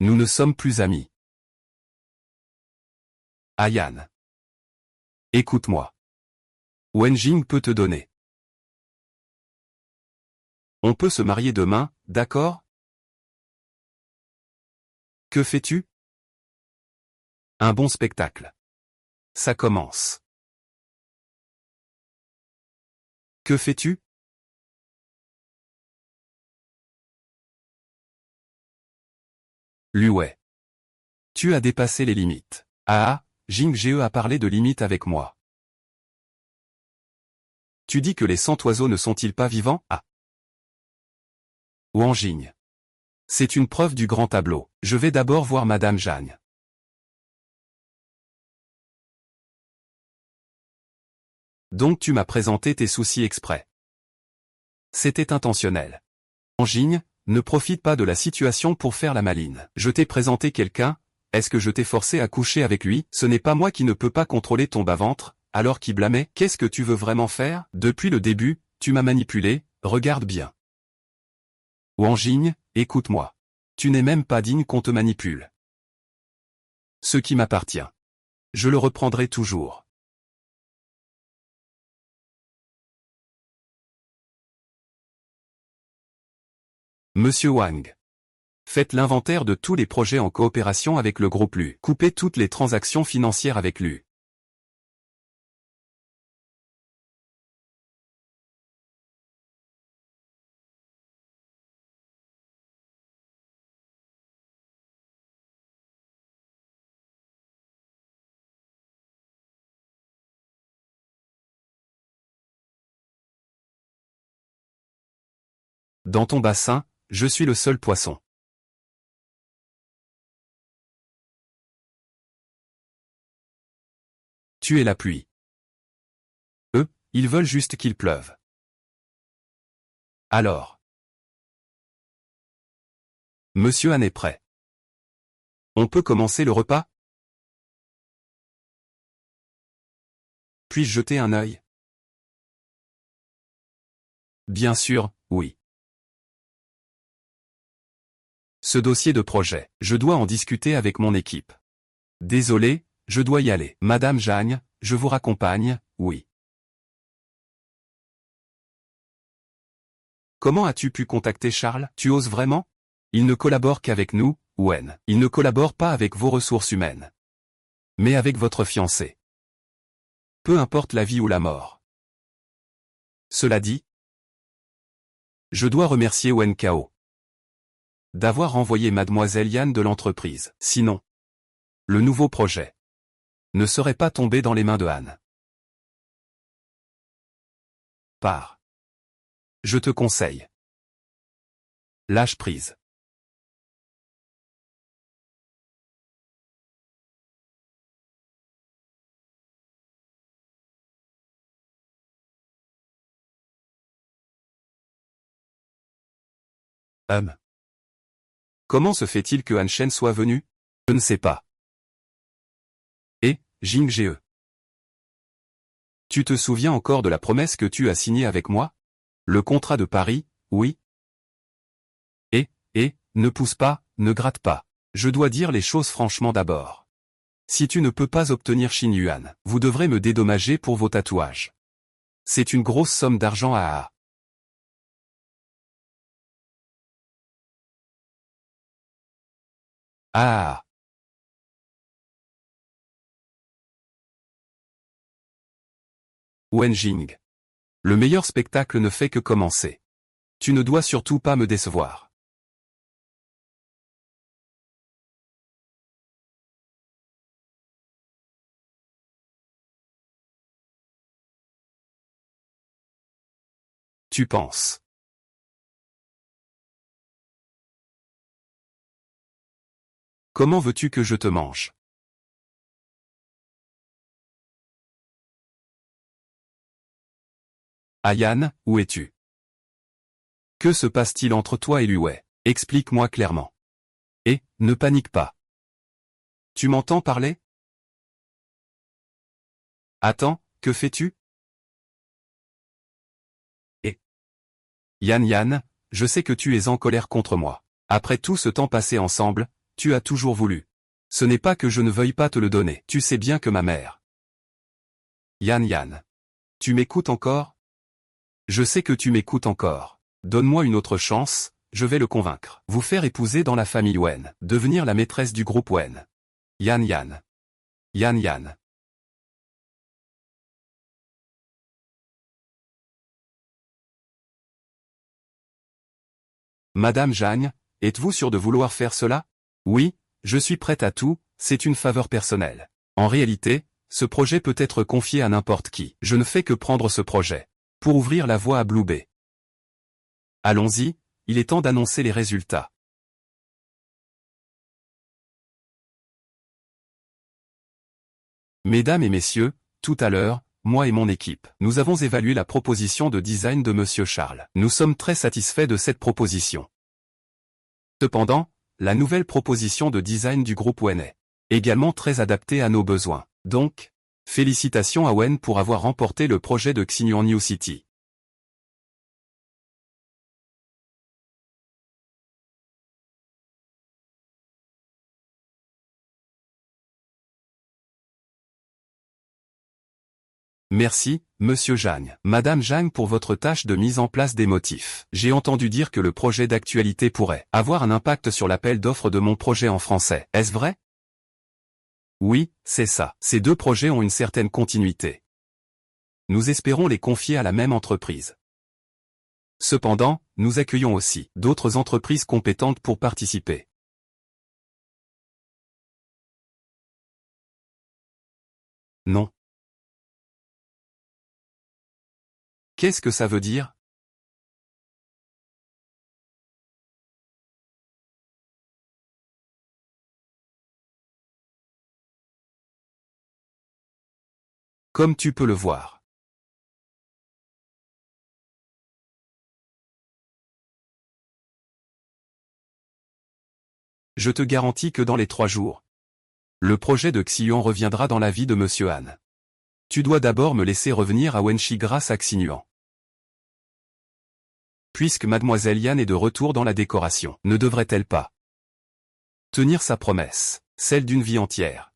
nous ne sommes plus amis. Ayan. Écoute-moi. Wenjing peut te donner. On peut se marier demain, d'accord? Que fais-tu? Un bon spectacle. Ça commence. Que fais-tu? Luwei. Tu as dépassé les limites. Ah, Jing Ge a parlé de limites avec moi. Tu dis que les 100 oiseaux ne sont-ils pas vivants? Ah. Wang Jing. C'est une preuve du grand tableau. Je vais d'abord voir Madame Jeanne. Donc tu m'as présenté tes soucis exprès. C'était intentionnel. Wang Jing, ne profite pas de la situation pour faire la maline. Je t'ai présenté quelqu'un, est-ce que je t'ai forcé à coucher avec lui? Ce n'est pas moi qui ne peux pas contrôler ton bas-ventre, alors qui blâmait? Qu'est-ce que tu veux vraiment faire? Depuis le début, tu m'as manipulé, regarde bien. Wang Jing, écoute-moi. Tu n'es même pas digne qu'on te manipule. Ce qui m'appartient. Je le reprendrai toujours. Monsieur Wang. Faites l'inventaire de tous les projets en coopération avec le groupe Lu. Coupez toutes les transactions financières avec Lu. Dans ton bassin, je suis le seul poisson. Tu es la pluie. Eux, ils veulent juste qu'il pleuve. Alors. Monsieur Han est prêt. On peut commencer le repas? Puis-je jeter un œil? Bien sûr, oui. Ce dossier de projet, je dois en discuter avec mon équipe. Désolé, je dois y aller. Madame Jeanne, je vous raccompagne, oui. Comment as-tu pu contacter Charles? Tu oses vraiment? Il ne collabore qu'avec nous, Wen. Il ne collabore pas avec vos ressources humaines. Mais avec votre fiancé. Peu importe la vie ou la mort. Cela dit, je dois remercier Wen Kao d'avoir renvoyé Mademoiselle Yan de l'entreprise. Sinon, le nouveau projet ne serait pas tombé dans les mains de Han. Pars. Je te conseille. Lâche prise. Comment se fait-il que Han Shen soit venu? Je ne sais pas. Et, Jing Ge. Tu te souviens encore de la promesse que tu as signée avec moi? Le contrat de Paris, oui? Ne pousse pas, ne gratte pas. Je dois dire les choses franchement d'abord. Si tu ne peux pas obtenir Xin Yuan, vous devrez me dédommager pour vos tatouages. C'est une grosse somme d'argent à... Ah. Wen Jing. Le meilleur spectacle ne fait que commencer. Tu ne dois surtout pas me décevoir. Tu penses. Comment veux-tu que je te mange? Ayan, où es-tu? Que se passe-t-il entre toi et Luwei? Explique-moi clairement. Et, ne panique pas. Tu m'entends parler? Attends, que fais-tu? Et Yan, je sais que tu es en colère contre moi. Après tout ce temps passé ensemble, tu as toujours voulu. Ce n'est pas que je ne veuille pas te le donner. Tu sais bien que ma mère. Yan. Tu m'écoutes encore? Je sais que tu m'écoutes encore. Donne-moi une autre chance, je vais le convaincre. Vous faire épouser dans la famille Wen. Devenir la maîtresse du groupe Wen. Yan. Madame Zhang, êtes-vous sûre de vouloir faire cela? Oui, je suis prête à tout, c'est une faveur personnelle. En réalité, ce projet peut être confié à n'importe qui. Je ne fais que prendre ce projet pour ouvrir la voie à Blue Bay. Allons-y, il est temps d'annoncer les résultats. Mesdames et messieurs, tout à l'heure, moi et mon équipe, nous avons évalué la proposition de design de Monsieur Charles. Nous sommes très satisfaits de cette proposition. Cependant, la nouvelle proposition de design du groupe Wen est également très adaptée à nos besoins. Donc, félicitations à Wen pour avoir remporté le projet de Xinyuan New City. Merci, Monsieur Zhang. Madame Zhang pour votre tâche de mise en place des motifs. J'ai entendu dire que le projet d'actualité pourrait avoir un impact sur l'appel d'offres de mon projet en français. Est-ce vrai? Oui, c'est ça. Ces deux projets ont une certaine continuité. Nous espérons les confier à la même entreprise. Cependant, nous accueillons aussi d'autres entreprises compétentes pour participer. Non. Qu'est-ce que ça veut dire? Comme tu peux le voir. Je te garantis que dans les 3 jours, le projet de Xion reviendra dans la vie de Monsieur Han. Tu dois d'abord me laisser revenir à Wenshi grâce à Xinuan. Puisque Mademoiselle Yan est de retour dans la décoration, ne devrait-elle pas tenir sa promesse, celle d'une vie entière?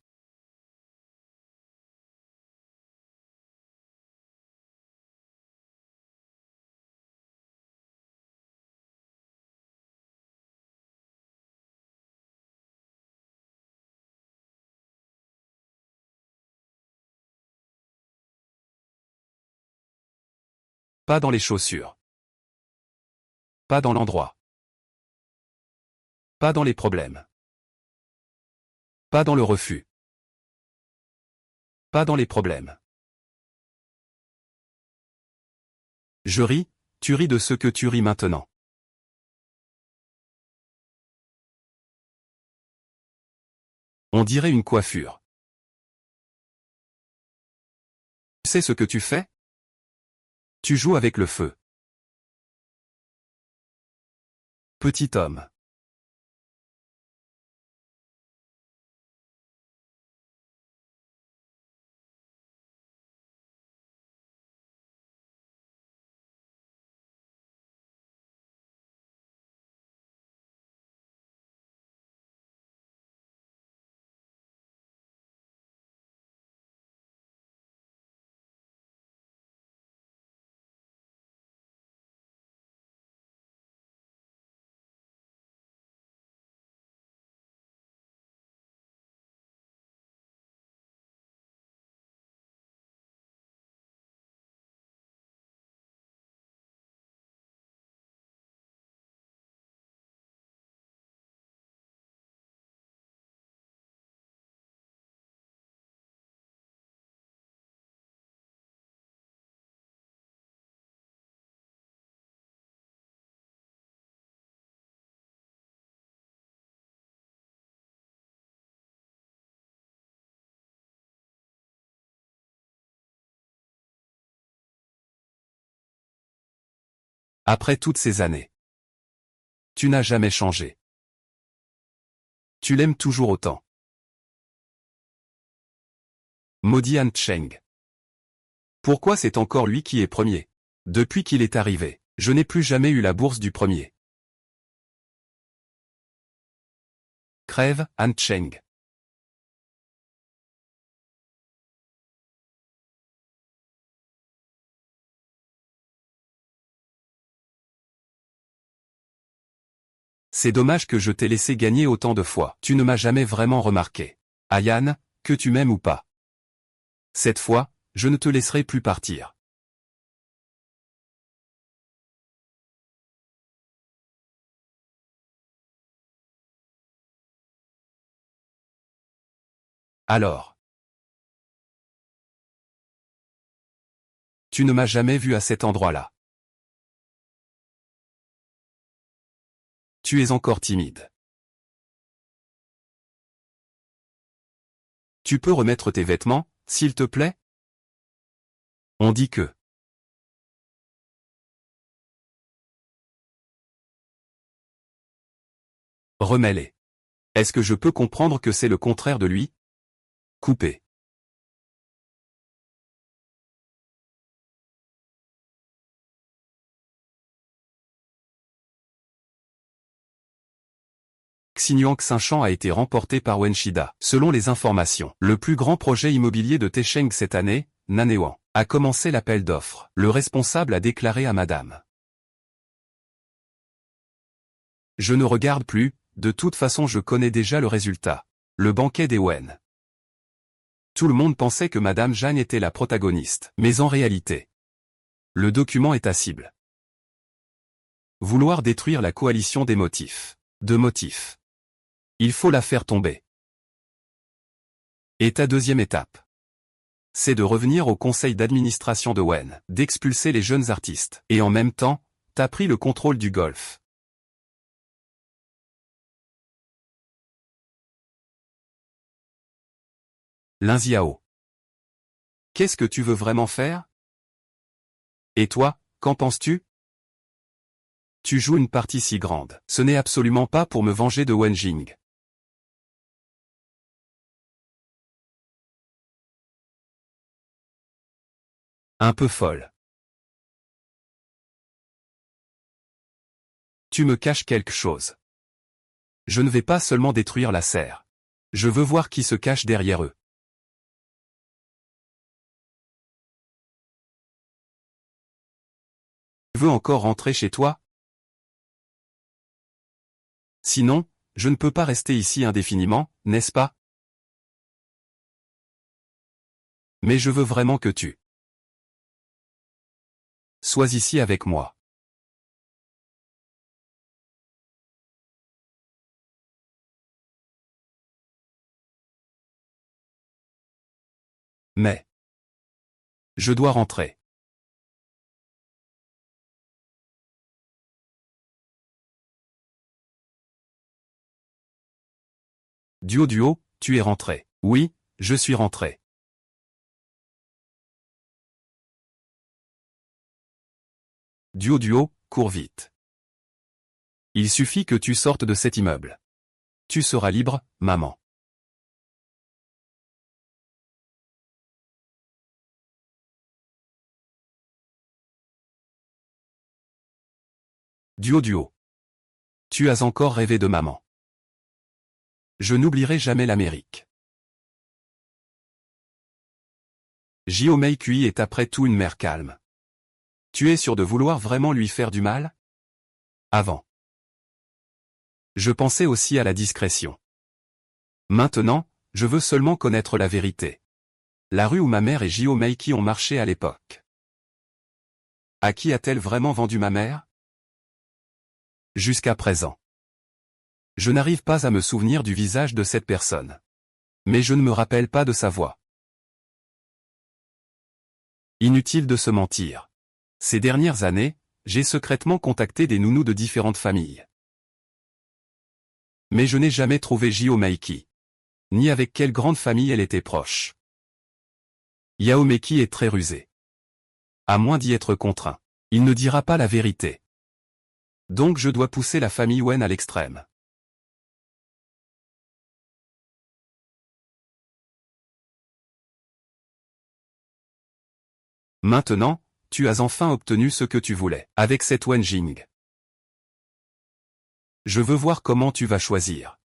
Pas dans les chaussures. Pas dans l'endroit. Pas dans les problèmes. Pas dans le refus. Pas dans les problèmes. Je ris, tu ris de ce que tu ris maintenant. On dirait une coiffure. Tu sais ce que tu fais? Tu joues avec le feu. Petit homme. Après toutes ces années. Tu n'as jamais changé. Tu l'aimes toujours autant. Maudit Han Cheng. Pourquoi c'est encore lui qui est premier? Depuis qu'il est arrivé, je n'ai plus jamais eu la bourse du premier. Crève, Han Cheng. C'est dommage que je t'ai laissé gagner autant de fois. Tu ne m'as jamais vraiment remarqué. Ayan, que tu m'aimes ou pas. Cette fois, je ne te laisserai plus partir. Alors. Tu ne m'as jamais vu à cet endroit-là. Tu es encore timide. Tu peux remettre tes vêtements, s'il te plaît? On dit que. Remets-les. Est-ce que je peux comprendre que c'est le contraire de lui? Coupé. Xinjiang Xinshan a été remporté par Wenshida. Selon les informations, le plus grand projet immobilier de Techeng cette année, Nanewan, a commencé l'appel d'offres. Le responsable a déclaré à Madame. Je ne regarde plus, de toute façon je connais déjà le résultat. Le banquet des Wen. Tout le monde pensait que Madame Jeanne était la protagoniste, mais en réalité, le document est à cible. Vouloir détruire la coalition des motifs. De motifs. Il faut la faire tomber. Et ta deuxième étape, c'est de revenir au conseil d'administration de Wen, d'expulser les jeunes artistes. Et en même temps, t'as pris le contrôle du golf. Lin Xiao. Qu'est-ce que tu veux vraiment faire? Et toi, qu'en penses-tu? Tu joues une partie si grande. Ce n'est absolument pas pour me venger de Wen Jing. Un peu folle. Tu me caches quelque chose. Je ne vais pas seulement détruire la serre. Je veux voir qui se cache derrière eux. Tu veux encore rentrer chez toi? Sinon, je ne peux pas rester ici indéfiniment, n'est-ce pas? Mais je veux vraiment que tu sois ici avec moi. Mais je dois rentrer. Duo, tu es rentré. Oui, je suis rentré. Duo, cours vite. Il suffit que tu sortes de cet immeuble. Tu seras libre, maman. Duo. Tu as encore rêvé de maman. Je n'oublierai jamais l'Amérique. Jio Meikui est après tout une mère calme. Tu es sûr de vouloir vraiment lui faire du mal? Avant. Je pensais aussi à la discrétion. Maintenant, je veux seulement connaître la vérité. La rue où ma mère et Jio Meiki ont marché à l'époque. À qui a-t-elle vraiment vendu ma mère? Jusqu'à présent. Je n'arrive pas à me souvenir du visage de cette personne. Mais je ne me rappelle pas de sa voix. Inutile de se mentir. Ces dernières années, j'ai secrètement contacté des nounous de différentes familles. Mais je n'ai jamais trouvé Jio Meiki. Ni avec quelle grande famille elle était proche. Yao Meiki est très rusé. À moins d'y être contraint. Il ne dira pas la vérité. Donc je dois pousser la famille Wen à l'extrême. Maintenant, tu as enfin obtenu ce que tu voulais, avec cette Wen Jing. Je veux voir comment tu vas choisir.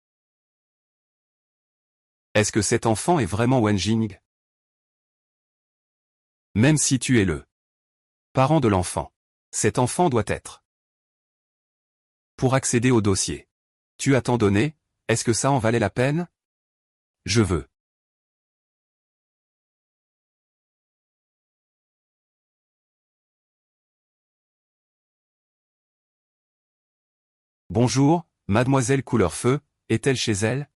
Est-ce que cet enfant est vraiment Wen Jing? Même si tu es le parent de l'enfant, cet enfant doit être. Pour accéder au dossier. Tu as tant donné, est-ce que ça en valait la peine? Je veux. Bonjour, mademoiselle Couleur-Feu, est-elle chez elle?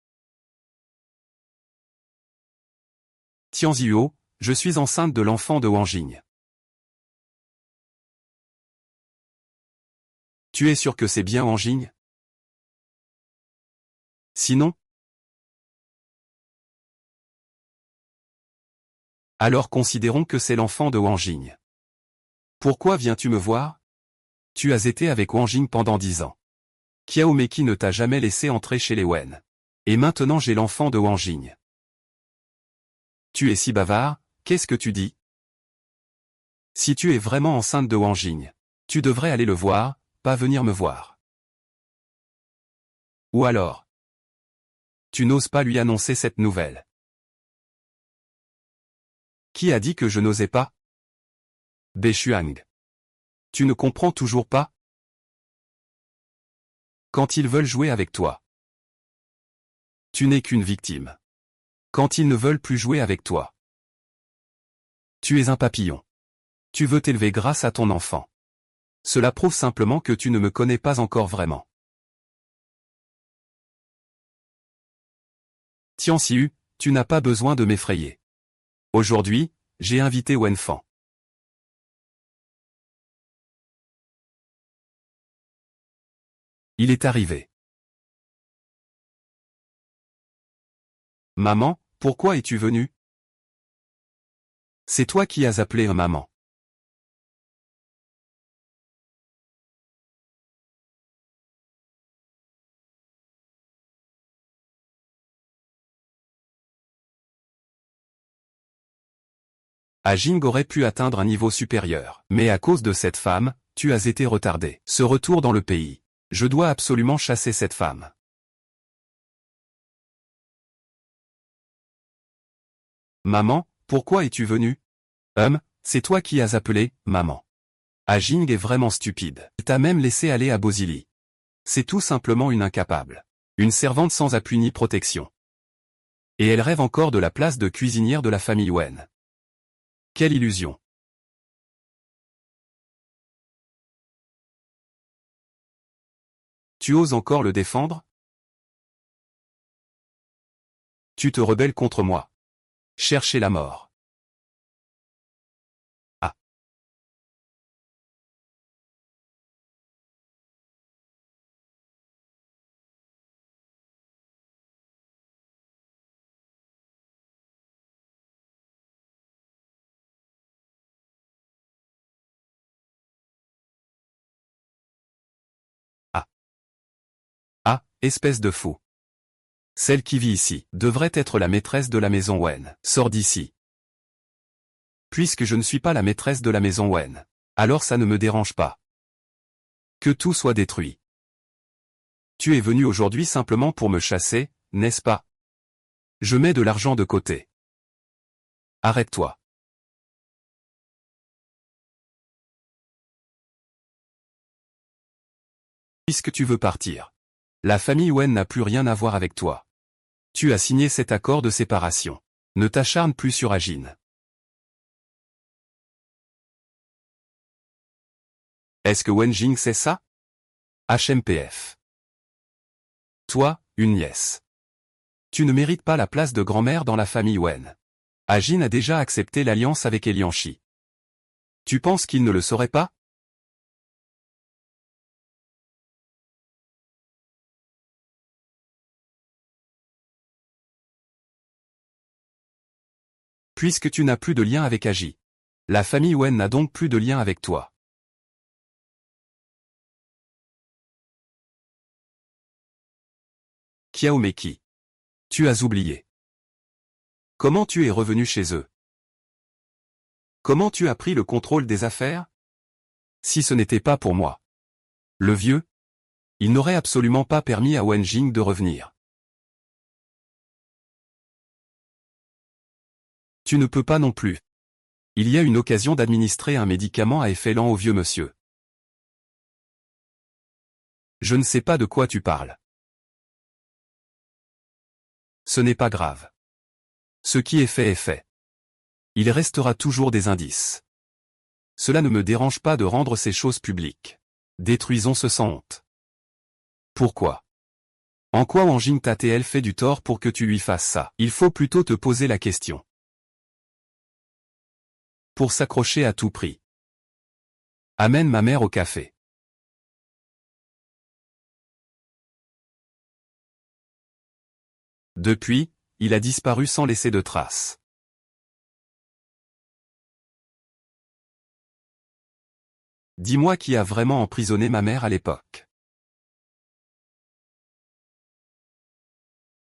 Tianzhuo, je suis enceinte de l'enfant de Wang Jing. Tu es sûr que c'est bien Wang Jing? Sinon? Alors considérons que c'est l'enfant de Wang Jing. Pourquoi viens-tu me voir? Tu as été avec Wang Jing pendant 10 ans. Kiao Meiki ne t'a jamais laissé entrer chez les Wen. Et maintenant j'ai l'enfant de Wang Jing. Tu es si bavard, qu'est-ce que tu dis? Si tu es vraiment enceinte de Wang Jing, tu devrais aller le voir, pas venir me voir. Ou alors, tu n'oses pas lui annoncer cette nouvelle. Qui a dit que je n'osais pas? Bechuang. Tu ne comprends toujours pas? Quand ils veulent jouer avec toi, tu n'es qu'une victime. Quand ils ne veulent plus jouer avec toi, tu es un papillon. Tu veux t'élever grâce à ton enfant. Cela prouve simplement que tu ne me connais pas encore vraiment. Tianxiu, tu n'as pas besoin de m'effrayer. Aujourd'hui, j'ai invité Wenfan. Il est arrivé. Maman, pourquoi es-tu venue? C'est toi qui as appelé un maman. Jing aurait pu atteindre un niveau supérieur. Mais à cause de cette femme, tu as été retardé. Ce retour dans le pays. Je dois absolument chasser cette femme. Maman, pourquoi es-tu venue? C'est toi qui as appelé, maman. Jing est vraiment stupide. Il t'a même laissé aller à Bozili. C'est tout simplement une incapable. Une servante sans appui ni protection. Et elle rêve encore de la place de cuisinière de la famille Wen. Quelle illusion. Tu oses encore le défendre? Tu te rebelles contre moi. Chercher la mort. Ah. Ah. espèce de fou. Celle qui vit ici devrait être la maîtresse de la maison Wen. Sors d'ici. Puisque je ne suis pas la maîtresse de la maison Wen, alors ça ne me dérange pas. Que tout soit détruit. Tu es venu aujourd'hui simplement pour me chasser, n'est-ce pas? Je mets de l'argent de côté. Arrête-toi. Puisque tu veux partir. La famille Wen n'a plus rien à voir avec toi. Tu as signé cet accord de séparation. Ne t'acharne plus sur Ajin. Est-ce que Wen Jing sait ça? HMPF. Toi, une nièce. Tu ne mérites pas la place de grand-mère dans la famille Wen. Ajin a déjà accepté l'alliance avec Elianchi. Tu penses qu'il ne le saurait pas? Puisque tu n'as plus de lien avec Agi. La famille Wen n'a donc plus de lien avec toi. Kiaomeki. Tu as oublié. Comment tu es revenu chez eux? Comment tu as pris le contrôle des affaires? Si ce n'était pas pour moi. Le vieux? Il n'aurait absolument pas permis à Wen Jing de revenir. Tu ne peux pas non plus. Il y a une occasion d'administrer un médicament à effet lent au vieux monsieur. Je ne sais pas de quoi tu parles. Ce n'est pas grave. Ce qui est fait est fait. Il restera toujours des indices. Cela ne me dérange pas de rendre ces choses publiques. Détruisons ce sans honte. Pourquoi? En quoi Wang Jing t'a-t-elle fait du tort pour que tu lui fasses ça? Il faut plutôt te poser la question. Pour s'accrocher à tout prix. Amène ma mère au café. Depuis, il a disparu sans laisser de traces. Dis-moi qui a vraiment emprisonné ma mère à l'époque.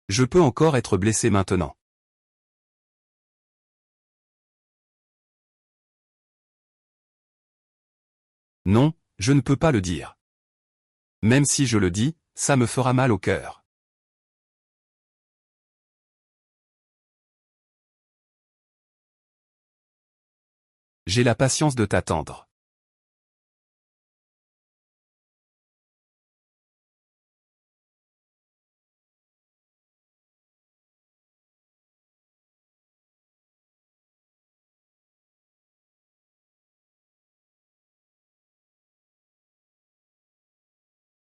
Je peux encore être blessé maintenant. Non, je ne peux pas le dire. Même si je le dis, ça me fera mal au cœur. J'ai la patience de t'attendre.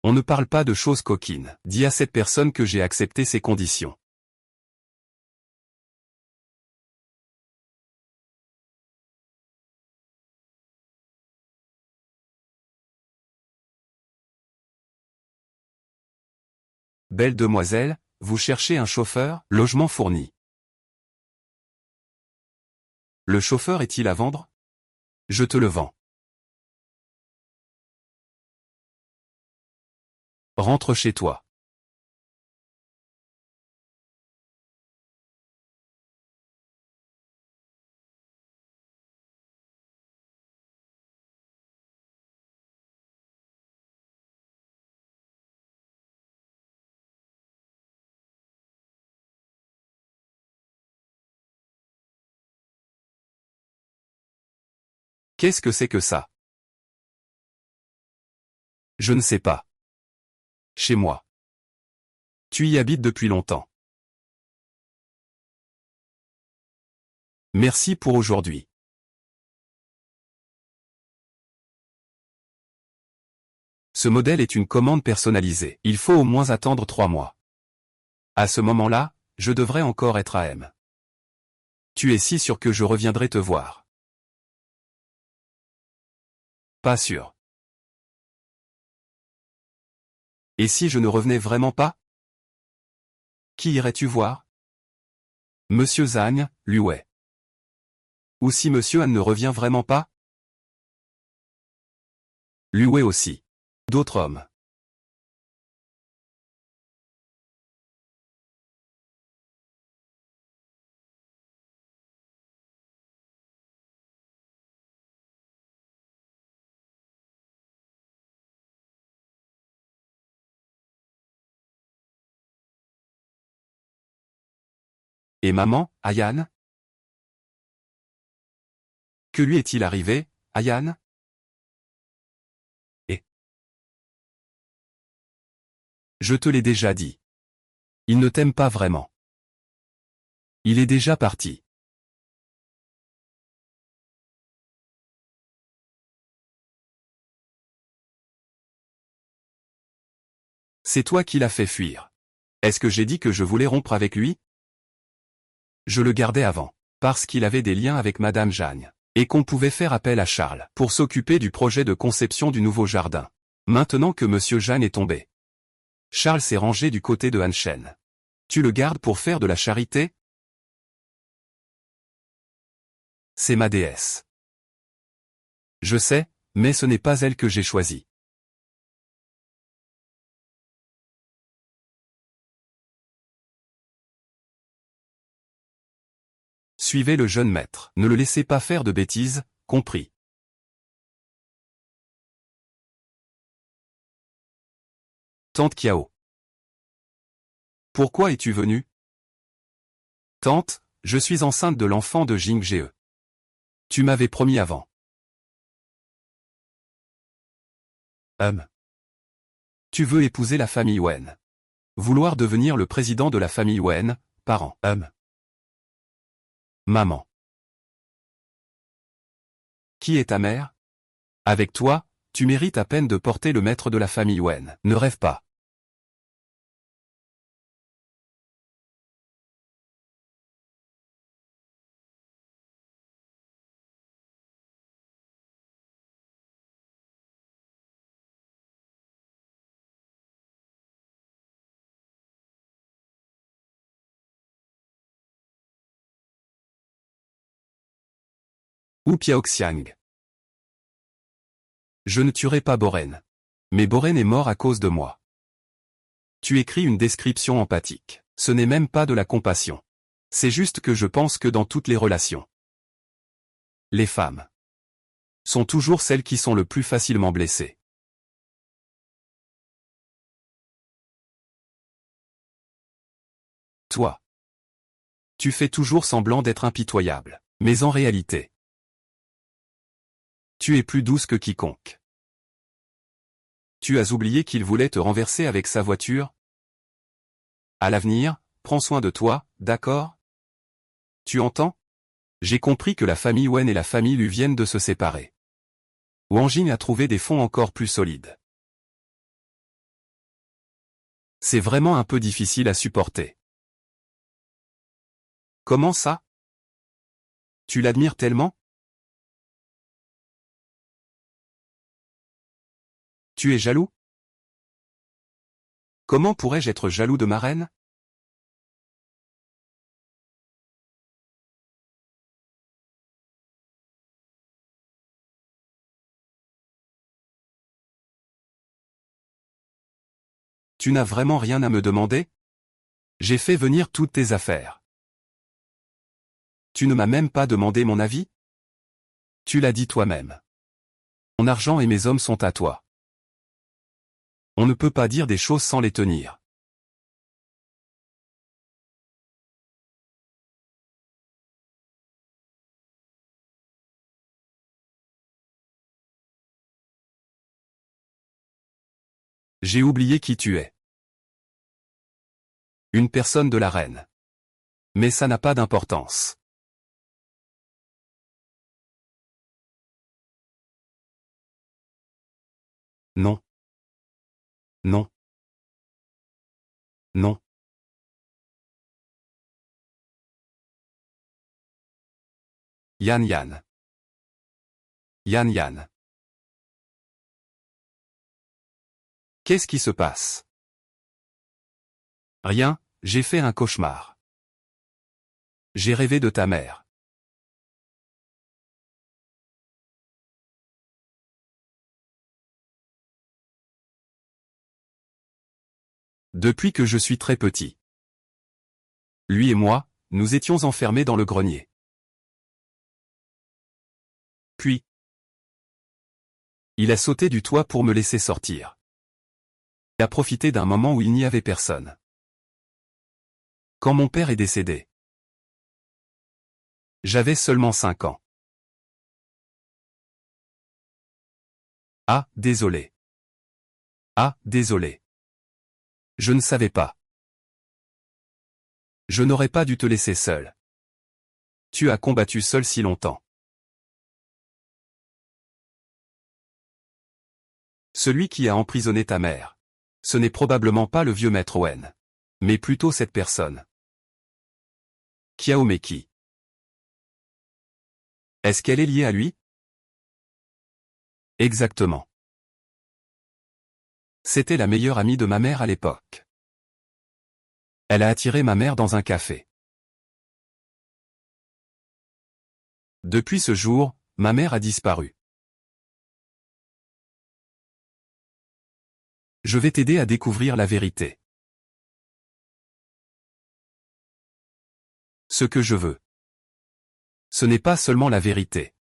On ne parle pas de choses coquines. Dis à cette personne que j'ai accepté ses conditions. Belle demoiselle, vous cherchez un chauffeur, logement fourni. Le chauffeur est-il à vendre? Je te le vends. Rentre chez toi. Qu'est-ce que c'est que ça? Je ne sais pas. Chez moi. Tu y habites depuis longtemps. Merci pour aujourd'hui. Ce modèle est une commande personnalisée. Il faut au moins attendre 3 mois. À ce moment-là, je devrais encore être à M. Tu es si sûr que je reviendrai te voir? Pas sûr. Et si je ne revenais vraiment pas? Qui irais-tu voir? Monsieur Zhang, Luwei. Ou si Monsieur Han ne revient vraiment pas? Luwei aussi. D'autres hommes. Et maman, Ayane? Que lui est-il arrivé, Ayane? Et je te l'ai déjà dit. Il ne t'aime pas vraiment. Il est déjà parti. C'est toi qui l'as fait fuir. Est-ce que j'ai dit que je voulais rompre avec lui? Je le gardais avant, parce qu'il avait des liens avec Madame Jeanne, et qu'on pouvait faire appel à Charles pour s'occuper du projet de conception du nouveau jardin. Maintenant que Monsieur Jeanne est tombé, Charles s'est rangé du côté de Hanchen. Tu le gardes pour faire de la charité? C'est ma déesse. Je sais, mais ce n'est pas elle que j'ai choisie. Suivez le jeune maître. Ne le laissez pas faire de bêtises, compris. Tante Kiao. Pourquoi es-tu venue? Tante, je suis enceinte de l'enfant de Jing Ge. Tu m'avais promis avant. Tu veux épouser la famille Wen. Vouloir devenir le président de la famille Wen, parent. Maman. Qui est ta mère? Avec toi, tu mérites à peine de porter le maître de la famille Wen. Ne rêve pas. Ou Piaoxiang. Je ne tuerai pas Boren. Mais Boren est mort à cause de moi. Tu écris une description empathique. Ce n'est même pas de la compassion. C'est juste que je pense que dans toutes les relations, les femmes sont toujours celles qui sont le plus facilement blessées. Toi, tu fais toujours semblant d'être impitoyable. Mais en réalité, tu es plus douce que quiconque. Tu as oublié qu'il voulait te renverser avec sa voiture? À l'avenir, prends soin de toi, d'accord? Tu entends? J'ai compris que la famille Wen et la famille Lu viennent de se séparer. Wang Jing a trouvé des fonds encore plus solides. C'est vraiment un peu difficile à supporter. Comment ça? Tu l'admires tellement? Tu es jaloux? Comment pourrais-je être jaloux de ma reine? Tu n'as vraiment rien à me demander? J'ai fait venir toutes tes affaires. Tu ne m'as même pas demandé mon avis? Tu l'as dit toi-même. Mon argent et mes hommes sont à toi. On ne peut pas dire des choses sans les tenir. J'ai oublié qui tu es. Une personne de la reine. Mais ça n'a pas d'importance. Non. Non. Non. Yan Yan. Yan Yan. Qu'est-ce qui se passe? Rien, j'ai fait un cauchemar. J'ai rêvé de ta mère. Depuis que je suis très petit. Lui et moi, nous étions enfermés dans le grenier. Puis, il a sauté du toit pour me laisser sortir. Il a profité d'un moment où il n'y avait personne. Quand mon père est décédé, J'avais seulement 5 ans. Ah, désolé. Ah, désolé. Je ne savais pas. Je n'aurais pas dû te laisser seul. Tu as combattu seul si longtemps. Celui qui a emprisonné ta mère. Ce n'est probablement pas le vieux maître Owen. Mais plutôt cette personne. Kiaomeki. Est-ce qu'elle est liée à lui? Exactement. C'était la meilleure amie de ma mère à l'époque. Elle a attiré ma mère dans un café. Depuis ce jour, ma mère a disparu. Je vais t'aider à découvrir la vérité. Ce que je veux. Ce n'est pas seulement la vérité.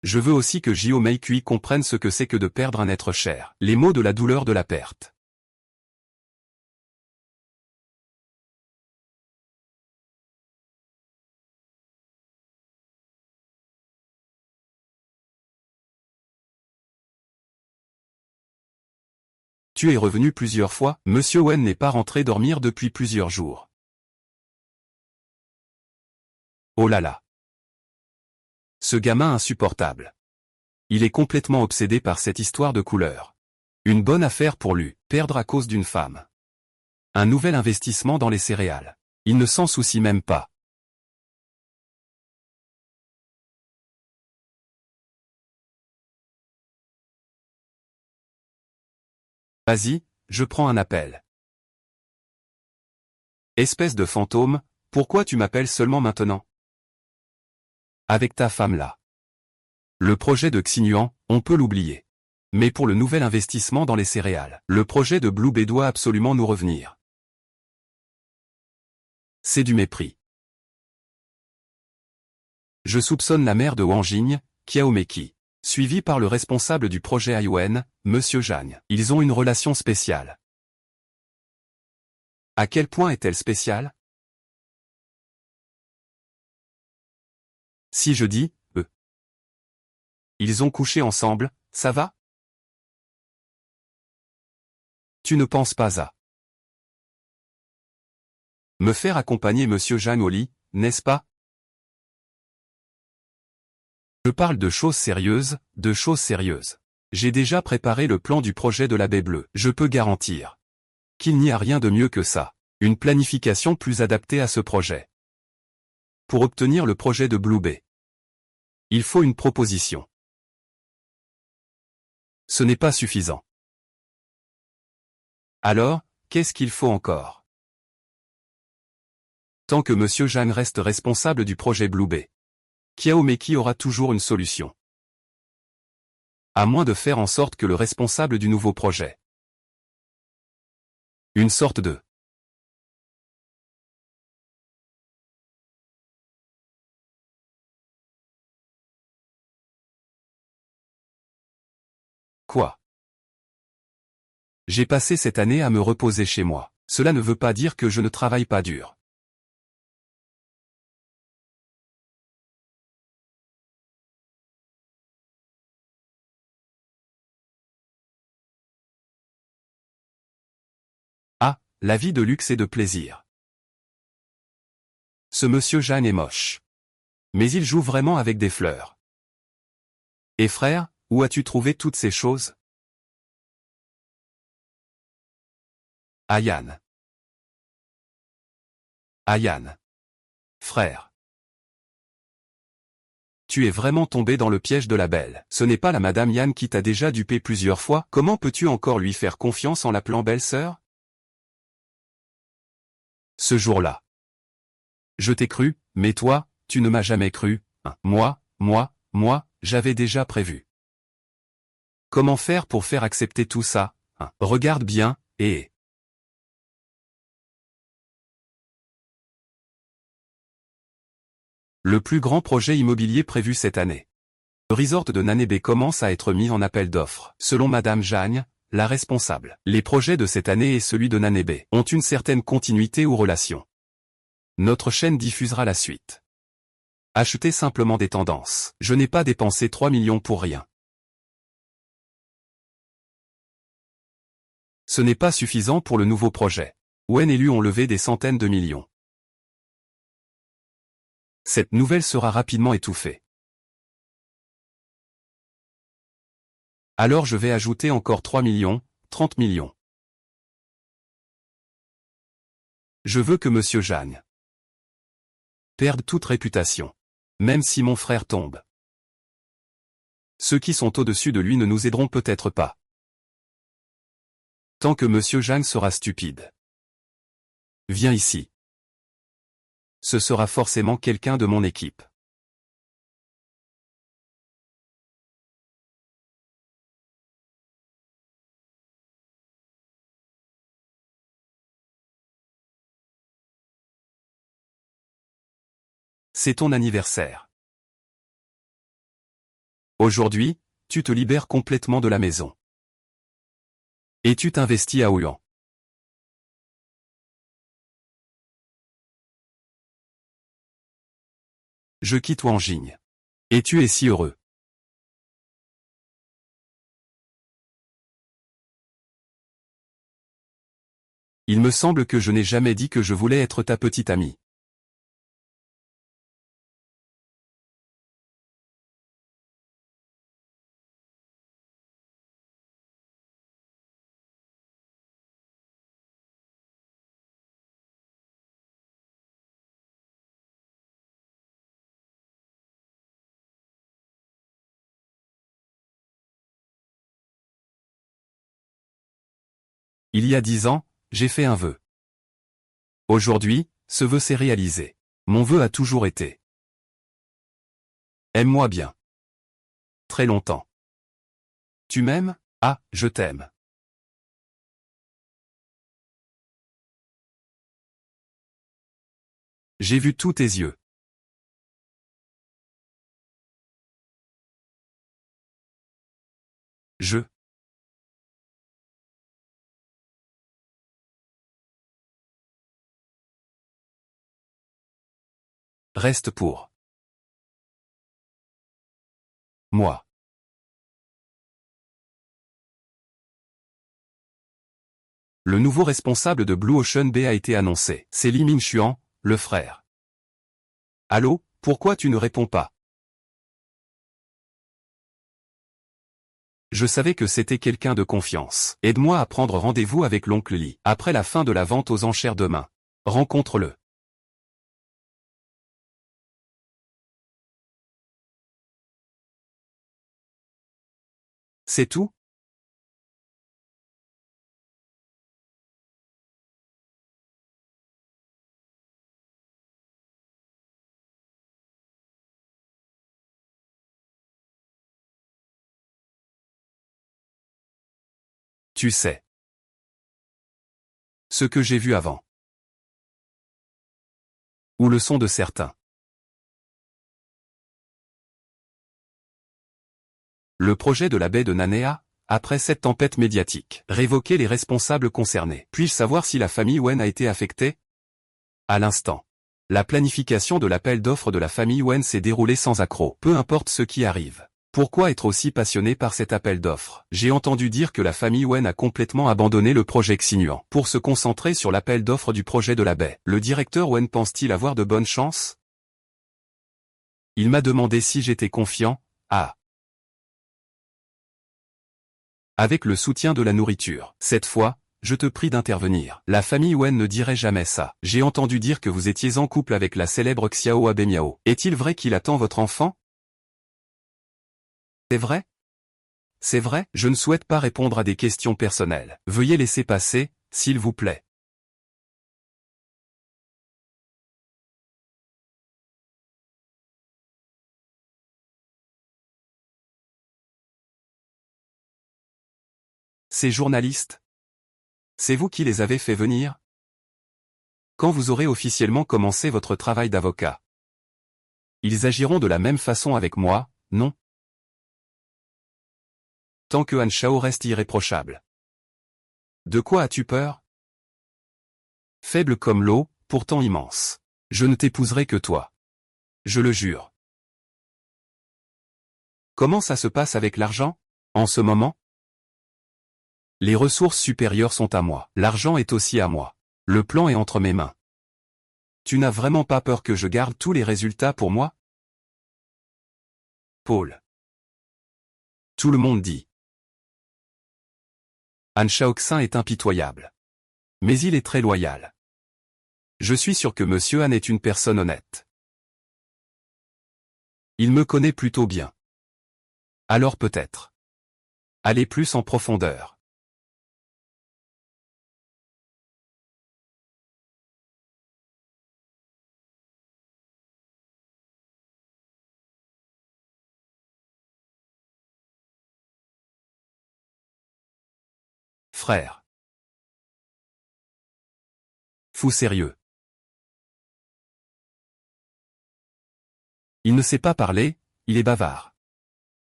Je veux aussi que Jio Meikui comprenne ce que c'est que de perdre un être cher. Les mots de la douleur de la perte. Tu es revenu plusieurs fois, Monsieur Owen n'est pas rentré dormir depuis plusieurs jours. Oh là là. Ce gamin insupportable. Il est complètement obsédé par cette histoire de couleur. Une bonne affaire pour lui, perdre à cause d'une femme. Un nouvel investissement dans les céréales. Il ne s'en soucie même pas. Vas-y, je prends un appel. Espèce de fantôme, pourquoi tu m'appelles seulement maintenant? Avec ta femme là. Le projet de Xinyuan, on peut l'oublier. Mais pour le nouvel investissement dans les céréales, le projet de Blue Bay doit absolument nous revenir. C'est du mépris. Je soupçonne la mère de Wang Jing, Kiaomeki, suivie par le responsable du projet Ayuan, Monsieur Zhang. Ils ont une relation spéciale. À quel point est-elle spéciale? Si je dis, eux. Ils ont couché ensemble, ça va? Tu ne penses pas à me faire accompagner Monsieur Zhang au lit, n'est-ce pas? Je parle de choses sérieuses, de choses sérieuses. J'ai déjà préparé le plan du projet de la baie bleue. Je peux garantir qu'il n'y a rien de mieux que ça. Une planification plus adaptée à ce projet. Pour obtenir le projet de Blue Bay, il faut une proposition. Ce n'est pas suffisant. Alors, qu'est-ce qu'il faut encore? Tant que Monsieur Zhang reste responsable du projet Blue Bay, Kiaomeki aura toujours une solution. À moins de faire en sorte que le responsable du nouveau projet. Une sorte de quoi? J'ai passé cette année à me reposer chez moi. Cela ne veut pas dire que je ne travaille pas dur. Ah, la vie de luxe et de plaisir. Ce Monsieur Jeanne est moche. Mais il joue vraiment avec des fleurs. Et frère, où as-tu trouvé toutes ces choses? Ayan. Ayan. Frère. Tu es vraiment tombé dans le piège de la belle. Ce n'est pas la Madame Yan qui t'a déjà dupé plusieurs fois. Comment peux-tu encore lui faire confiance en l'appelant belle-sœur? Ce jour-là. Je t'ai cru, mais toi, tu ne m'as jamais cru. Moi, j'avais déjà prévu. Comment faire pour faire accepter tout ça? Regarde bien, et... Le plus grand projet immobilier prévu cette année. Le resort de Nanebe commence à être mis en appel d'offres. Selon Madame Jagne, la responsable, les projets de cette année et celui de Nanebe ont une certaine continuité ou relation. Notre chaîne diffusera la suite. Achetez simplement des tendances. Je n'ai pas dépensé 3 millions pour rien. Ce n'est pas suffisant pour le nouveau projet. Wen et Lu ont levé des centaines de millions. Cette nouvelle sera rapidement étouffée. Alors je vais ajouter encore 3 millions, 30 millions. Je veux que Monsieur Zhang perde toute réputation. Même si mon frère tombe. Ceux qui sont au-dessus de lui ne nous aideront peut-être pas. Tant que Monsieur Zhang sera stupide. Viens ici. Ce sera forcément quelqu'un de mon équipe. C'est ton anniversaire. Aujourd'hui, tu te libères complètement de la maison. Et tu t'investis à Ouyang. Je quitte Wanjing. Et tu es si heureux. Il me semble que je n'ai jamais dit que je voulais être ta petite amie. Il y a 10 ans, j'ai fait un vœu. Aujourd'hui, ce vœu s'est réalisé. Mon vœu a toujours été. Aime-moi bien. Très longtemps. Tu m'aimes? Ah, je t'aime. J'ai vu tous tes yeux. Je. Reste pour. Moi. Le nouveau responsable de Blue Ocean Bay a été annoncé. C'est Li Mingxuan, le frère. Allô, pourquoi tu ne réponds pas? Je savais que c'était quelqu'un de confiance. Aide-moi à prendre rendez-vous avec l'oncle Li. Après la fin de la vente aux enchères demain. Rencontre-le. C'est tout? Tu sais. Ce que j'ai vu avant. Ou le son de certains. Le projet de la baie de Nanea, après cette tempête médiatique. Révoquer les responsables concernés. Puis-je savoir si la famille Wen a été affectée? À l'instant. La planification de l'appel d'offres de la famille Wen s'est déroulée sans accroc. Peu importe ce qui arrive. Pourquoi être aussi passionné par cet appel d'offres? J'ai entendu dire que la famille Wen a complètement abandonné le projet Xinuan pour se concentrer sur l'appel d'offres du projet de la baie. Le directeur Wen pense-t-il avoir de bonnes chances? Il m'a demandé si j'étais confiant. Ah. Avec le soutien de la nourriture. Cette fois, je te prie d'intervenir. La famille Wen ne dirait jamais ça. J'ai entendu dire que vous étiez en couple avec la célèbre Xiao Abemiao. Est-il vrai qu'il attend votre enfant? C'est vrai? C'est vrai? Je ne souhaite pas répondre à des questions personnelles. Veuillez laisser passer, s'il vous plaît. Ces journalistes? C'est vous qui les avez fait venir? Quand vous aurez officiellement commencé votre travail d'avocat? Ils agiront de la même façon avec moi, non? Tant que Han Shao reste irréprochable. De quoi as-tu peur? Faible comme l'eau, pourtant immense. Je ne t'épouserai que toi. Je le jure. Comment ça se passe avec l'argent, en ce moment? Les ressources supérieures sont à moi. L'argent est aussi à moi. Le plan est entre mes mains. Tu n'as vraiment pas peur que je garde tous les résultats pour moi? Paul. Tout le monde dit. Han Shaoxin est impitoyable. Mais il est très loyal. Je suis sûr que Monsieur Han est une personne honnête. Il me connaît plutôt bien. Alors peut-être. Allez plus en profondeur. Frère. Fou sérieux. Il ne sait pas parler, il est bavard.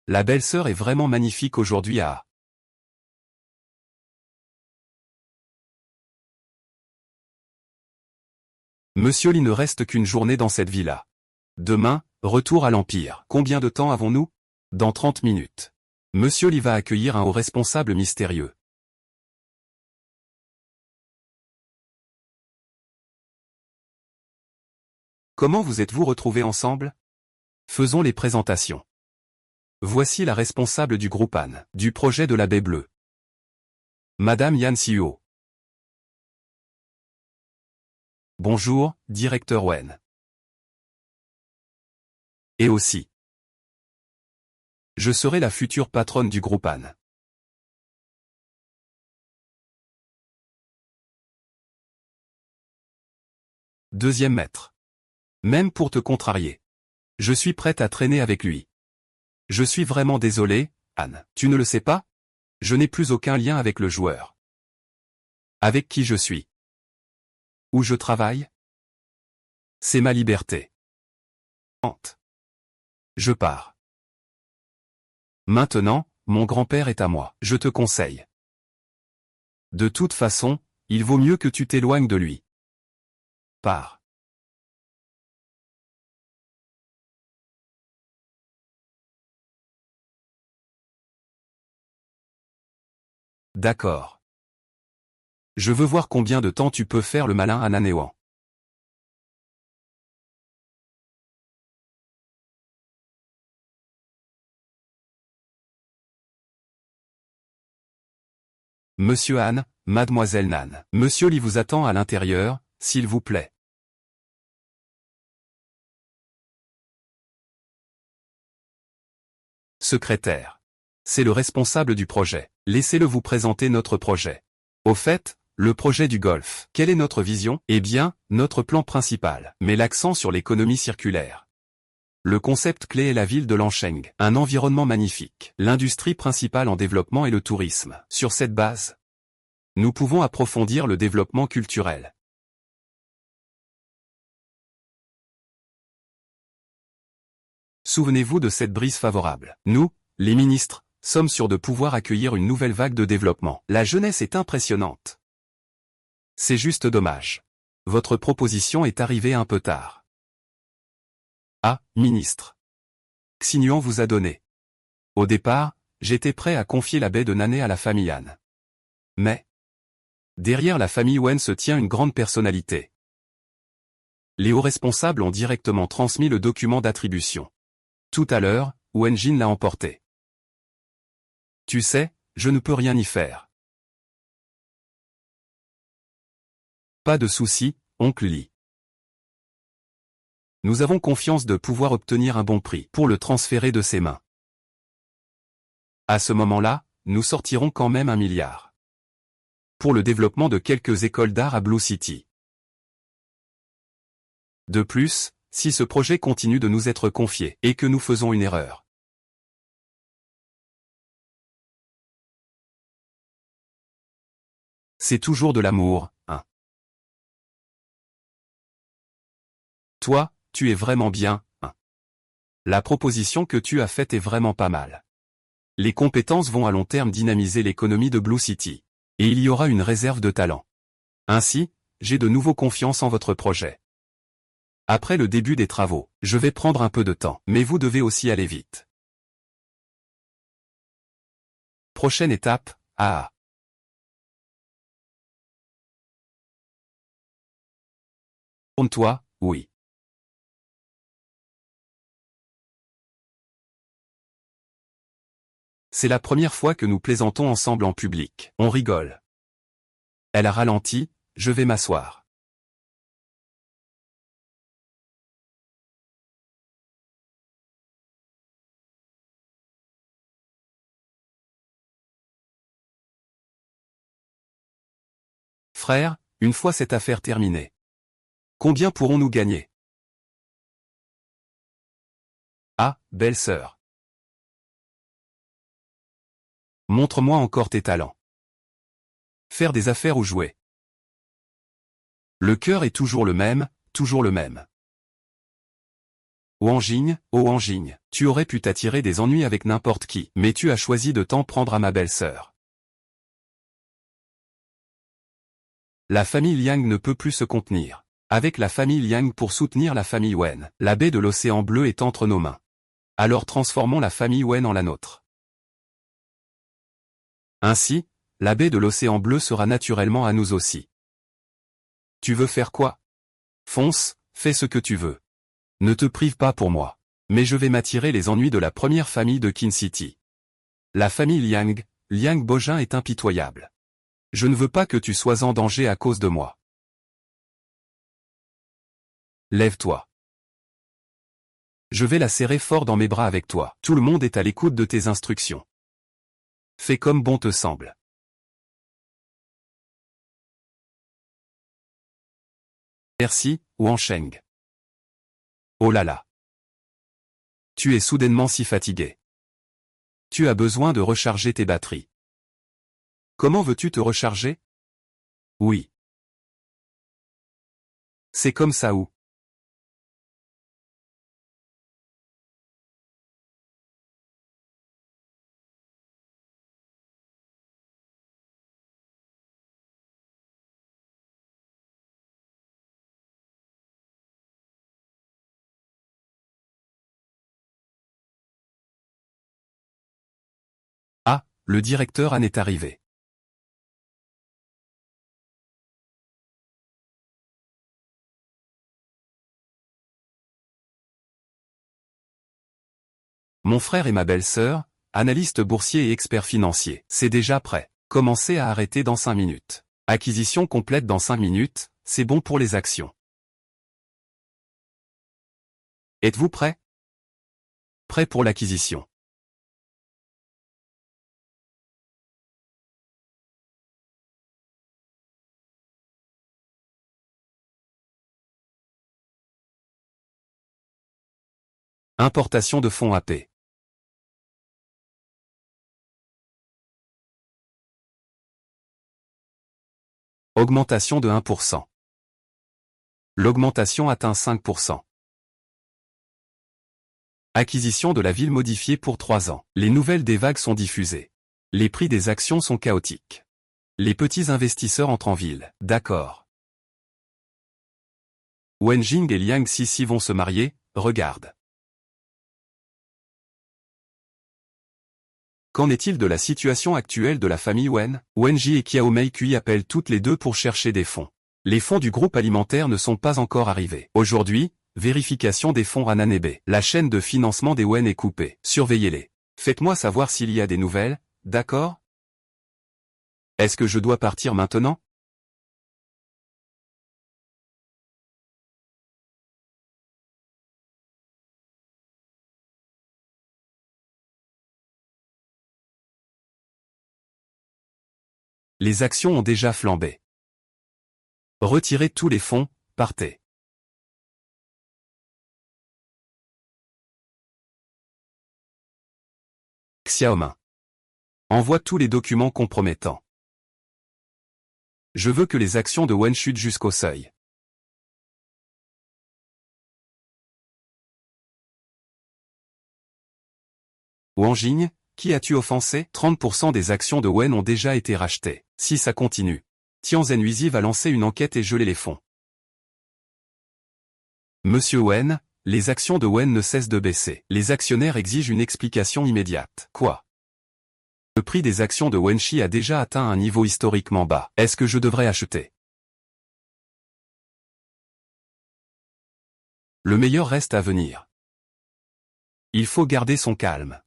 La belle-sœur est vraiment magnifique aujourd'hui à... Monsieur Li ne reste qu'une journée dans cette villa. Demain, retour à l'Empire. Combien de temps avons-nous? Dans 30 minutes. Monsieur Li va accueillir un haut responsable mystérieux. Comment vous êtes-vous retrouvés ensemble? Faisons les présentations. Voici la responsable du groupe Han, du projet de la baie bleue. Madame Yan Xiuo. Bonjour, directeur Wen. Et aussi. Je serai la future patronne du groupe Han. Deuxième maître. Même pour te contrarier. Je suis prête à traîner avec lui. Je suis vraiment désolé, Anne. Tu ne le sais pas? Je n'ai plus aucun lien avec le joueur. Avec qui je suis? Où je travaille? C'est ma liberté. Je pars. Maintenant, mon grand-père est à moi. Je te conseille. De toute façon, il vaut mieux que tu t'éloignes de lui. Pars. D'accord. Je veux voir combien de temps tu peux faire le malin à Nanéwan. Monsieur Han, Mademoiselle Nan. Monsieur Li vous attend à l'intérieur, s'il vous plaît. Secrétaire. C'est le responsable du projet. Laissez-le vous présenter notre projet. Au fait, le projet du Golfe. Quelle est notre vision? Eh bien, notre plan principal met l'accent sur l'économie circulaire. Le concept clé est la ville de Lansheng, un environnement magnifique. L'industrie principale en développement est le tourisme. Sur cette base, nous pouvons approfondir le développement culturel. Souvenez-vous de cette brise favorable. Nous, les ministres, sommes sûrs de pouvoir accueillir une nouvelle vague de développement. La jeunesse est impressionnante. C'est juste dommage. Votre proposition est arrivée un peu tard. Ah, ministre. Xinyuan vous a donné. Au départ, j'étais prêt à confier la baie de Nané à la famille Han. Mais, derrière la famille Wen se tient une grande personnalité. Les hauts responsables ont directement transmis le document d'attribution. Tout à l'heure, Wen Jin l'a emporté. Tu sais, je ne peux rien y faire. Pas de souci, oncle Li. Nous avons confiance de pouvoir obtenir un bon prix pour le transférer de ses mains. À ce moment-là, nous sortirons quand même 1 milliard. Pour le développement de quelques écoles d'art à Blue City. De plus, si ce projet continue de nous être confié et que nous faisons une erreur. C'est toujours de l'amour, hein. Toi, tu es vraiment bien, hein. La proposition que tu as faite est vraiment pas mal. Les compétences vont à long terme dynamiser l'économie de Blue City. Et il y aura une réserve de talent. Ainsi, j'ai de nouveau confiance en votre projet. Après le début des travaux, je vais prendre un peu de temps, mais vous devez aussi aller vite. Prochaine étape, AA. Tourne-toi, oui. C'est la première fois que nous plaisantons ensemble en public. On rigole. Elle a ralenti, je vais m'asseoir. Frère, une fois cette affaire terminée. Combien pourrons-nous gagner? Ah, belle-sœur. Montre-moi encore tes talents. Faire des affaires ou jouer. Le cœur est toujours le même, toujours le même. Oh Angigne, tu aurais pu t'attirer des ennuis avec n'importe qui, mais tu as choisi de t'en prendre à ma belle-sœur. La famille Liang ne peut plus se contenir. Avec la famille Liang pour soutenir la famille Wen, la baie de l'océan bleu est entre nos mains. Alors transformons la famille Wen en la nôtre. Ainsi, la baie de l'océan bleu sera naturellement à nous aussi. Tu veux faire quoi? Fonce, fais ce que tu veux. Ne te prive pas pour moi. Mais je vais m'attirer les ennuis de la première famille de Qin City. La famille Liang, Liang Bojin est impitoyable. Je ne veux pas que tu sois en danger à cause de moi. Lève-toi. Je vais la serrer fort dans mes bras avec toi. Tout le monde est à l'écoute de tes instructions. Fais comme bon te semble. Merci, Wansheng. Oh là là. Tu es soudainement si fatigué. Tu as besoin de recharger tes batteries. Comment veux-tu te recharger? Oui. C'est comme ça ou? Ah, le directeur en est arrivé. Mon frère et ma belle-sœur, analystes boursiers et experts financiers, c'est déjà prêt. Commencez à arrêter dans 5 minutes. Acquisition complète dans 5 minutes, c'est bon pour les actions. Êtes-vous prêt? Prêt pour l'acquisition. Importation de fonds AP. Augmentation de 1%. L'augmentation atteint 5%. Acquisition de la ville modifiée pour 3 ans. Les nouvelles des vagues sont diffusées. Les prix des actions sont chaotiques. Les petits investisseurs entrent en ville. D'accord. Wen Jing et Liang Sisi vont se marier, regarde. Qu'en est-il de la situation actuelle de la famille Wen? Wenji et Kiao Mei Kui appellent toutes les deux pour chercher des fonds. Les fonds du groupe alimentaire ne sont pas encore arrivés. Aujourd'hui, vérification des fonds Rananebe. La chaîne de financement des Wen est coupée. Surveillez-les. Faites-moi savoir s'il y a des nouvelles, d'accord? Est-ce que je dois partir maintenant? Les actions ont déjà flambé. Retirez tous les fonds, partez. Xiaomin. Envoie tous les documents compromettants. Je veux que les actions de Wen chutent jusqu'au seuil. Wanjing, qui as-tu offensé? 30% des actions de Wen ont déjà été rachetées. Si ça continue, Tianzhen Huizi va lancer une enquête et geler les fonds. Monsieur Wen, les actions de Wen ne cessent de baisser. Les actionnaires exigent une explication immédiate. Quoi? Le prix des actions de Wenshi a déjà atteint un niveau historiquement bas. Est-ce que je devrais acheter? Le meilleur reste à venir. Il faut garder son calme.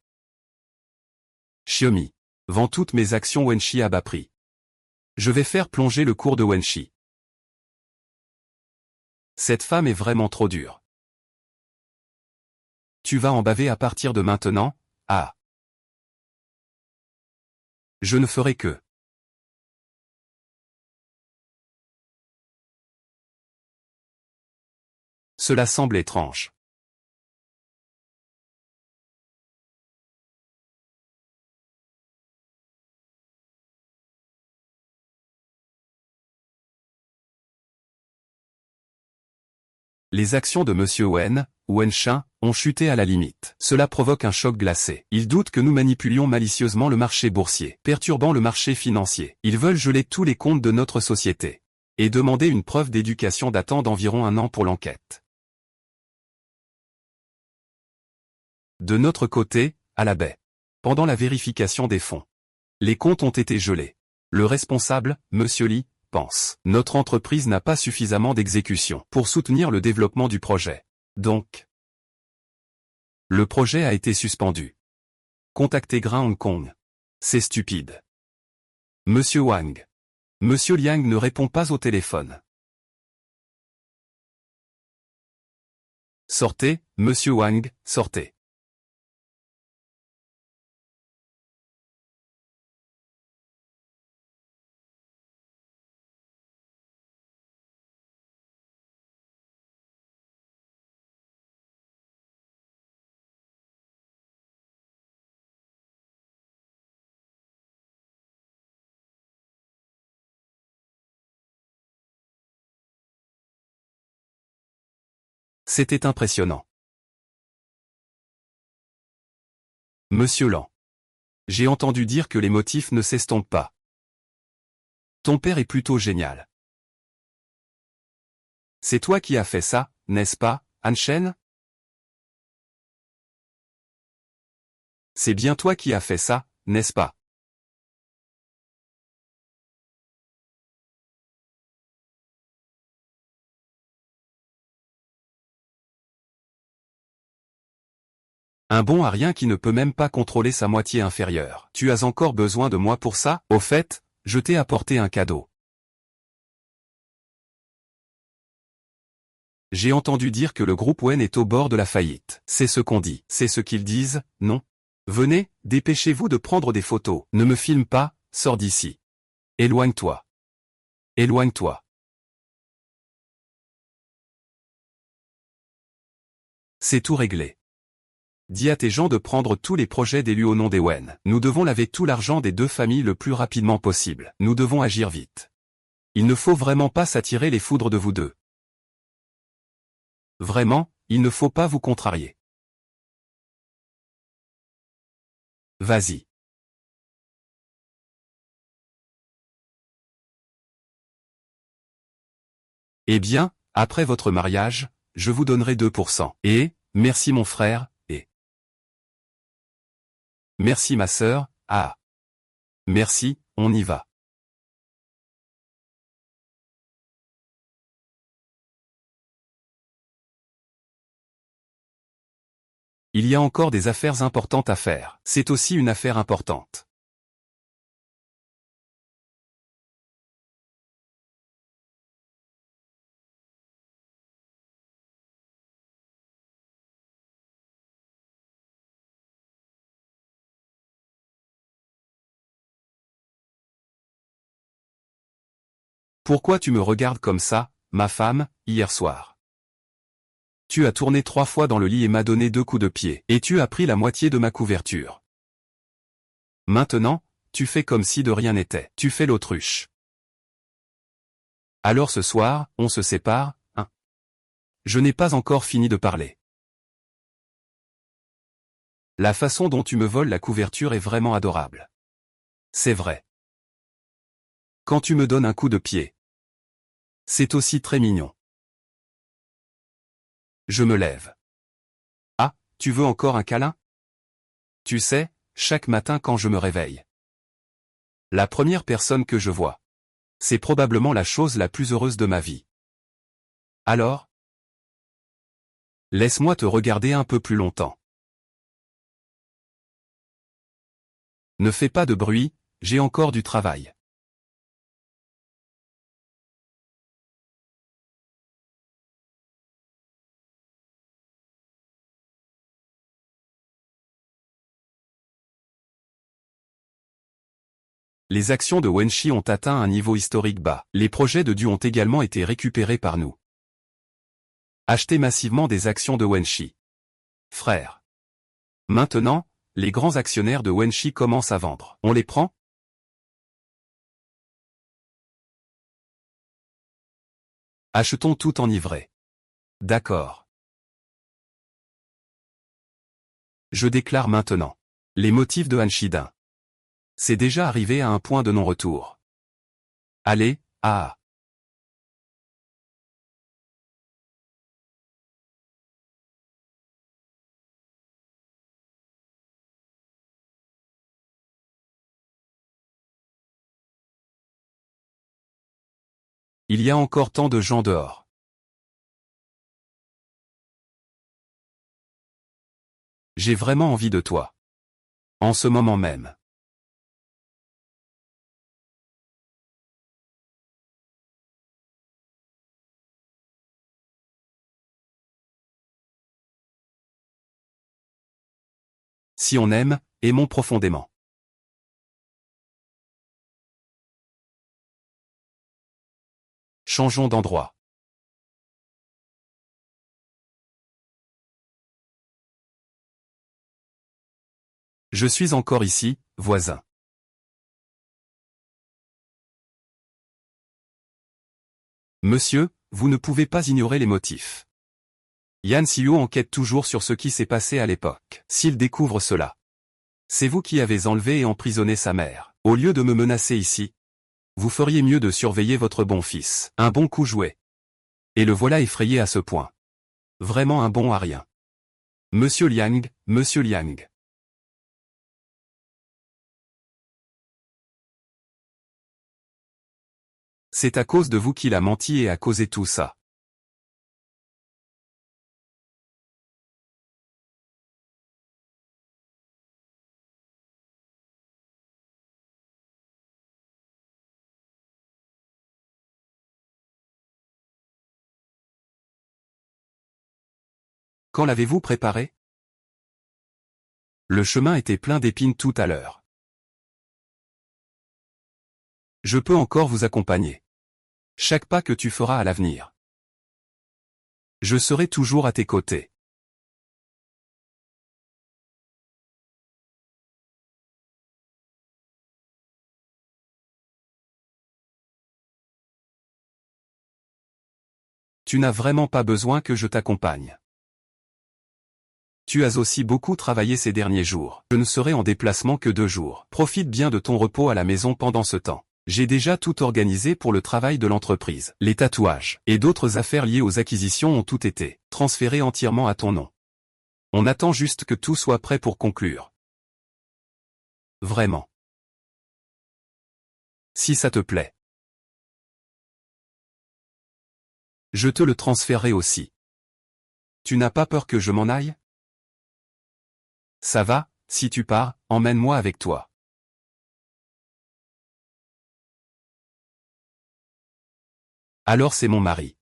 Xiaomi. Vends toutes mes actions Wenshi à bas prix. Je vais faire plonger le cours de Wenshi. Cette femme est vraiment trop dure. Tu vas en baver à partir de maintenant? Ah. Je ne ferai que. Cela semble étrange. Les actions de Monsieur Wen, Wenshin, ont chuté à la limite. Cela provoque un choc glacé. Ils doutent que nous manipulions malicieusement le marché boursier, perturbant le marché financier. Ils veulent geler tous les comptes de notre société. Et demander une preuve d'éducation datant d'environ 1 an pour l'enquête. De notre côté, à la baie. Pendant la vérification des fonds. Les comptes ont été gelés. Le responsable, Monsieur Li, pense. Notre entreprise n'a pas suffisamment d'exécution pour soutenir le développement du projet. Donc, le projet a été suspendu. Contactez Grain Hong Kong. C'est stupide. Monsieur Wang. Monsieur Liang ne répond pas au téléphone. Sortez, Monsieur Wang, sortez. C'était impressionnant. Monsieur Lan. J'ai entendu dire que les motifs ne s'estompent pas. Ton père est plutôt génial. C'est toi qui as fait ça, n'est-ce pas, Han Shen? C'est bien toi qui as fait ça, n'est-ce pas? Un bon à rien qui ne peut même pas contrôler sa moitié inférieure. Tu as encore besoin de moi pour ça? Au fait, je t'ai apporté un cadeau. J'ai entendu dire que le groupe Wen est au bord de la faillite. C'est ce qu'on dit. C'est ce qu'ils disent, non? Venez, dépêchez-vous de prendre des photos. Ne me filme pas, sors d'ici. Éloigne-toi. Éloigne-toi. C'est tout réglé. Dis à tes gens de prendre tous les projets d'élus au nom des Wen. Nous devons laver tout l'argent des deux familles le plus rapidement possible. Nous devons agir vite. Il ne faut vraiment pas s'attirer les foudres de vous deux. Vraiment, il ne faut pas vous contrarier. Vas-y. Eh bien, après votre mariage, je vous donnerai 2%. Et, merci mon frère, et... Merci ma sœur, ah. Merci, on y va. Il y a encore des affaires importantes à faire. C'est aussi une affaire importante. Pourquoi tu me regardes comme ça, ma femme, hier soir? Tu as tourné 3 fois dans le lit et m'as donné 2 coups de pied. Et tu as pris la moitié de ma couverture. Maintenant, tu fais comme si de rien n'était. Tu fais l'autruche. Alors ce soir, on se sépare, hein? Je n'ai pas encore fini de parler. La façon dont tu me voles la couverture est vraiment adorable. C'est vrai. Quand tu me donnes un coup de pied. C'est aussi très mignon. Je me lève. Ah, tu veux encore un câlin? Tu sais, chaque matin quand je me réveille. La première personne que je vois. C'est probablement la chose la plus heureuse de ma vie. Alors? Laisse-moi te regarder un peu plus longtemps. Ne fais pas de bruit, j'ai encore du travail. Les actions de Wenshi ont atteint un niveau historique bas. Les projets de Du ont également été récupérés par nous. Achetez massivement des actions de Wenshi. Frère. Maintenant, les grands actionnaires de Wenshi commencent à vendre. On les prend? Achetons tout enivré. D'accord. Je déclare maintenant. Les motifs de Han Shidin. C'est déjà arrivé à un point de non-retour. Allez, ah. Il y a encore tant de gens dehors. J'ai vraiment envie de toi. En ce moment même. Si on aime, aimons profondément. Changeons d'endroit. Je suis encore ici, voisin. Monsieur, vous ne pouvez pas ignorer les motifs. Yan Xiu enquête toujours sur ce qui s'est passé à l'époque. S'il découvre cela, c'est vous qui avez enlevé et emprisonné sa mère. Au lieu de me menacer ici, vous feriez mieux de surveiller votre bon fils. Un bon coup joué. Et le voilà effrayé à ce point. Vraiment un bon à rien. Monsieur Liang, Monsieur Liang. C'est à cause de vous qu'il a menti et a causé tout ça. Quand l'avez-vous préparé? Le chemin était plein d'épines tout à l'heure. Je peux encore vous accompagner. Chaque pas que tu feras à l'avenir. Je serai toujours à tes côtés. Tu n'as vraiment pas besoin que je t'accompagne. Tu as aussi beaucoup travaillé ces derniers jours. Je ne serai en déplacement que 2 jours. Profite bien de ton repos à la maison pendant ce temps. J'ai déjà tout organisé pour le travail de l'entreprise. Les tatouages et d'autres affaires liées aux acquisitions ont tout été transférés entièrement à ton nom. On attend juste que tout soit prêt pour conclure. Vraiment. Si ça te plaît. Je te le transférerai aussi. Tu n'as pas peur que je m'en aille? Ça va, si tu pars, emmène-moi avec toi. Alors c'est mon mari.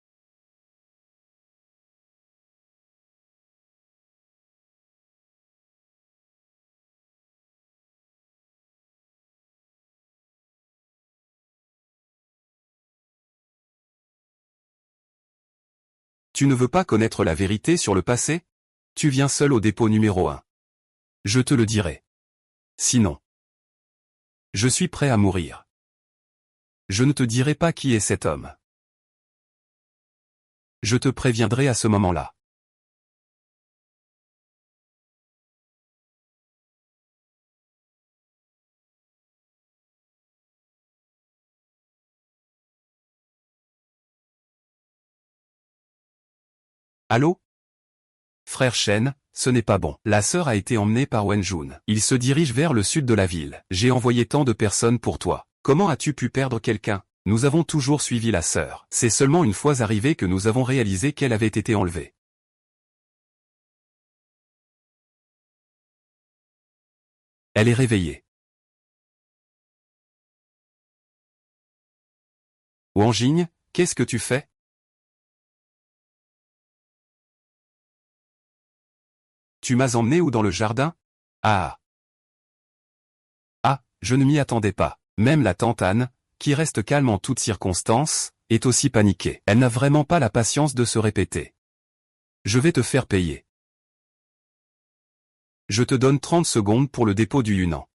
Tu ne veux pas connaître la vérité sur le passé? Tu viens seul au dépôt numéro 1. Je te le dirai. Sinon, je suis prêt à mourir. Je ne te dirai pas qui est cet homme. Je te préviendrai à ce moment-là. Allô? Frère Shen, ce n'est pas bon. La sœur a été emmenée par Wenjun. Il se dirige vers le sud de la ville. J'ai envoyé tant de personnes pour toi. Comment as-tu pu perdre quelqu'un? Nous avons toujours suivi la sœur. C'est seulement une fois arrivée que nous avons réalisé qu'elle avait été enlevée. Elle est réveillée. Wang Jing, qu'est-ce que tu fais? Tu m'as emmené où dans le jardin? Ah. Ah, je ne m'y attendais pas. Même la tante Anne, qui reste calme en toutes circonstances, est aussi paniquée. Elle n'a vraiment pas la patience de se répéter. Je vais te faire payer. Je te donne 30 secondes pour le dépôt du Yunnan.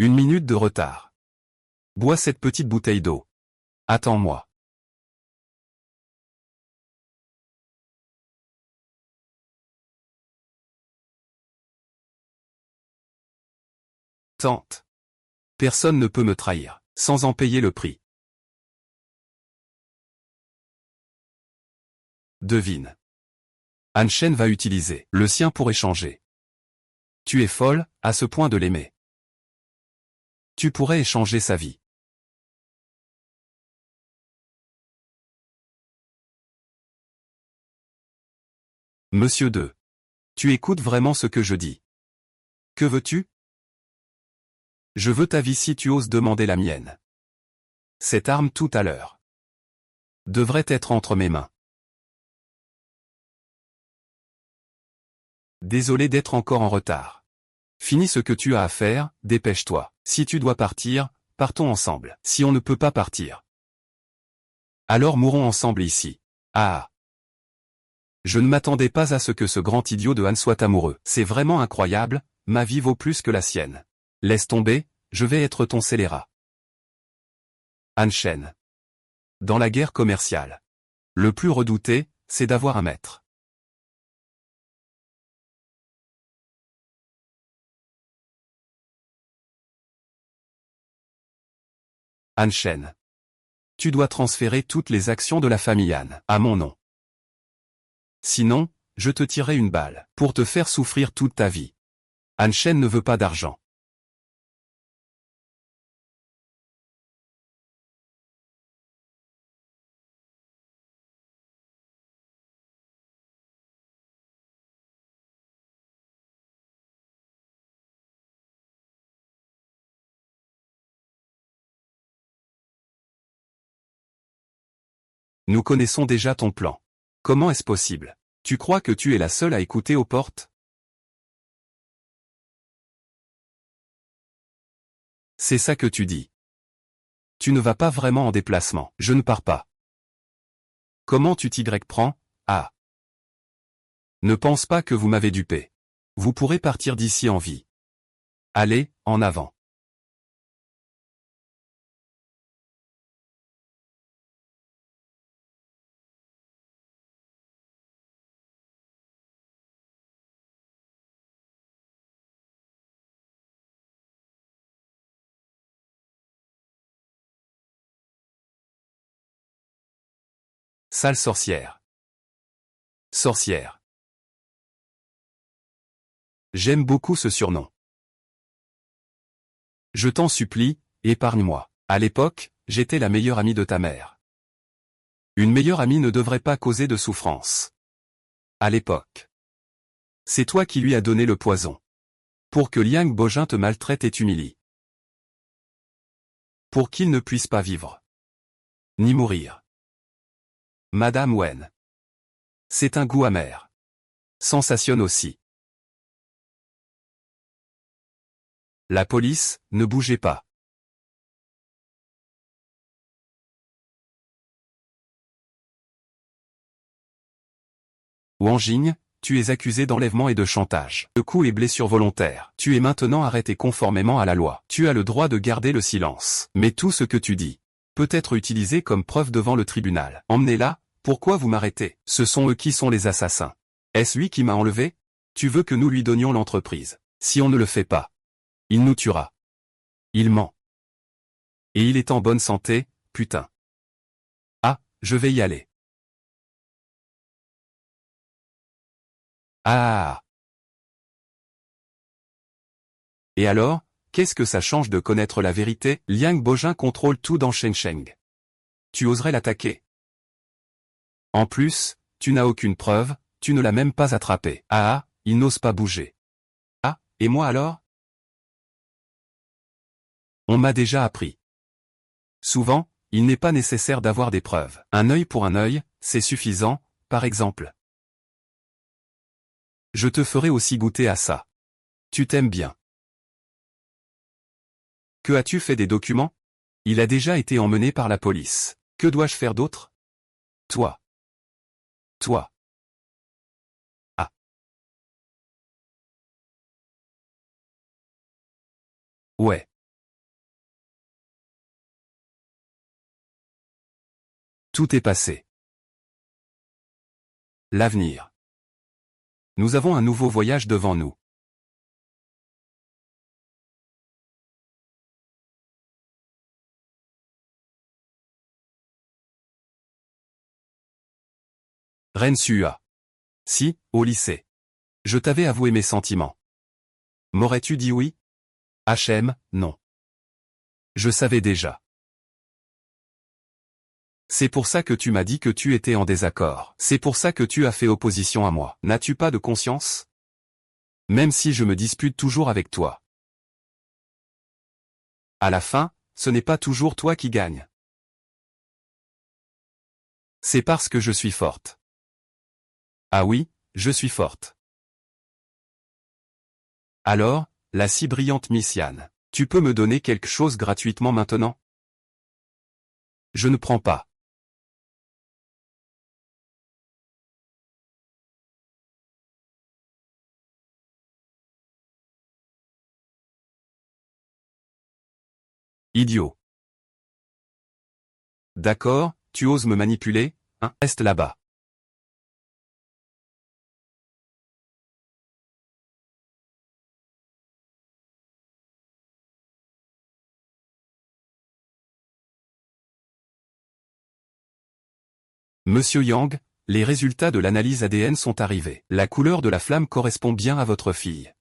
1 minute de retard. Bois cette petite bouteille d'eau. Attends-moi. Tante. Personne ne peut me trahir, sans en payer le prix. Devine. Han Shen va utiliser le sien pour échanger. Tu es folle, à ce point de l'aimer. Tu pourrais échanger sa vie. Monsieur 2. Tu écoutes vraiment ce que je dis. Que veux-tu? Je veux ta vie si tu oses demander la mienne. Cette arme tout à l'heure devrait être entre mes mains. Désolé d'être encore en retard. Finis ce que tu as à faire, dépêche-toi. Si tu dois partir, partons ensemble. Si on ne peut pas partir, alors mourons ensemble ici. Ah. Je ne m'attendais pas à ce que ce grand idiot de Han soit amoureux. C'est vraiment incroyable, ma vie vaut plus que la sienne. Laisse tomber, je vais être ton scélérat. Han Shen. Dans la guerre commerciale, le plus redouté, c'est d'avoir un maître. Han Shen. Tu dois transférer toutes les actions de la famille Han à mon nom. Sinon, je te tirerai une balle pour te faire souffrir toute ta vie. Han Shen ne veut pas d'argent. Nous connaissons déjà ton plan. Comment est-ce possible? Tu crois que tu es la seule à écouter aux portes? C'est ça que tu dis. Tu ne vas pas vraiment en déplacement. Je ne pars pas. Comment tu t'y prends? Ah. Ne pense pas que vous m'avez dupé. Vous pourrez partir d'ici en vie. Allez, en avant. Sale sorcière. Sorcière. J'aime beaucoup ce surnom. Je t'en supplie, épargne-moi. À l'époque, j'étais la meilleure amie de ta mère. Une meilleure amie ne devrait pas causer de souffrance. À l'époque. C'est toi qui lui as donné le poison. Pour que Liang Bojin te maltraite et t'humilie. Pour qu'il ne puisse pas vivre. Ni mourir. Madame Wen. C'est un goût amer. Sensation aussi. La police, ne bougez pas. Wang Jing, tu es accusé d'enlèvement et de chantage. Le coup est blessure volontaire. Tu es maintenant arrêté conformément à la loi. Tu as le droit de garder le silence. Mais tout ce que tu dis peut être utilisé comme preuve devant le tribunal. Emmenez-la, pourquoi vous m'arrêtez? Ce sont eux qui sont les assassins. Est-ce lui qui m'a enlevé? Tu veux que nous lui donnions l'entreprise. Si on ne le fait pas, il nous tuera. Il ment. Et il est en bonne santé, putain. Ah, je vais y aller. Ah. Et alors, qu'est-ce que ça change de connaître la vérité? Liang Bojin contrôle tout dans Shengsheng. Tu oserais l'attaquer? En plus, tu n'as aucune preuve, tu ne l'as même pas attrapé. Ah, il n'ose pas bouger. Ah, et moi alors? On m'a déjà appris. Souvent, il n'est pas nécessaire d'avoir des preuves. Un œil pour un œil, c'est suffisant, par exemple. Je te ferai aussi goûter à ça. Tu t'aimes bien. Que as-tu fait des documents? Il a déjà été emmené par la police. Que dois-je faire d'autre? Toi. Toi. Ah. Ouais. Tout est passé. L'avenir. Nous avons un nouveau voyage devant nous. Ren Sua. Si, au lycée. Je t'avais avoué mes sentiments. M'aurais-tu dit oui? HM, non. Je savais déjà. C'est pour ça que tu m'as dit que tu étais en désaccord. C'est pour ça que tu as fait opposition à moi. N'as-tu pas de conscience? Même si je me dispute toujours avec toi. À la fin, ce n'est pas toujours toi qui gagne. C'est parce que je suis forte. Ah oui, je suis forte. Alors, la si brillante Miss Yan, tu peux me donner quelque chose gratuitement maintenant? Je ne prends pas. Idiot. D'accord, tu oses me manipuler, hein? Reste là-bas. Monsieur Yang, les résultats de l'analyse ADN sont arrivés. La couleur de la flamme correspond bien à votre fille.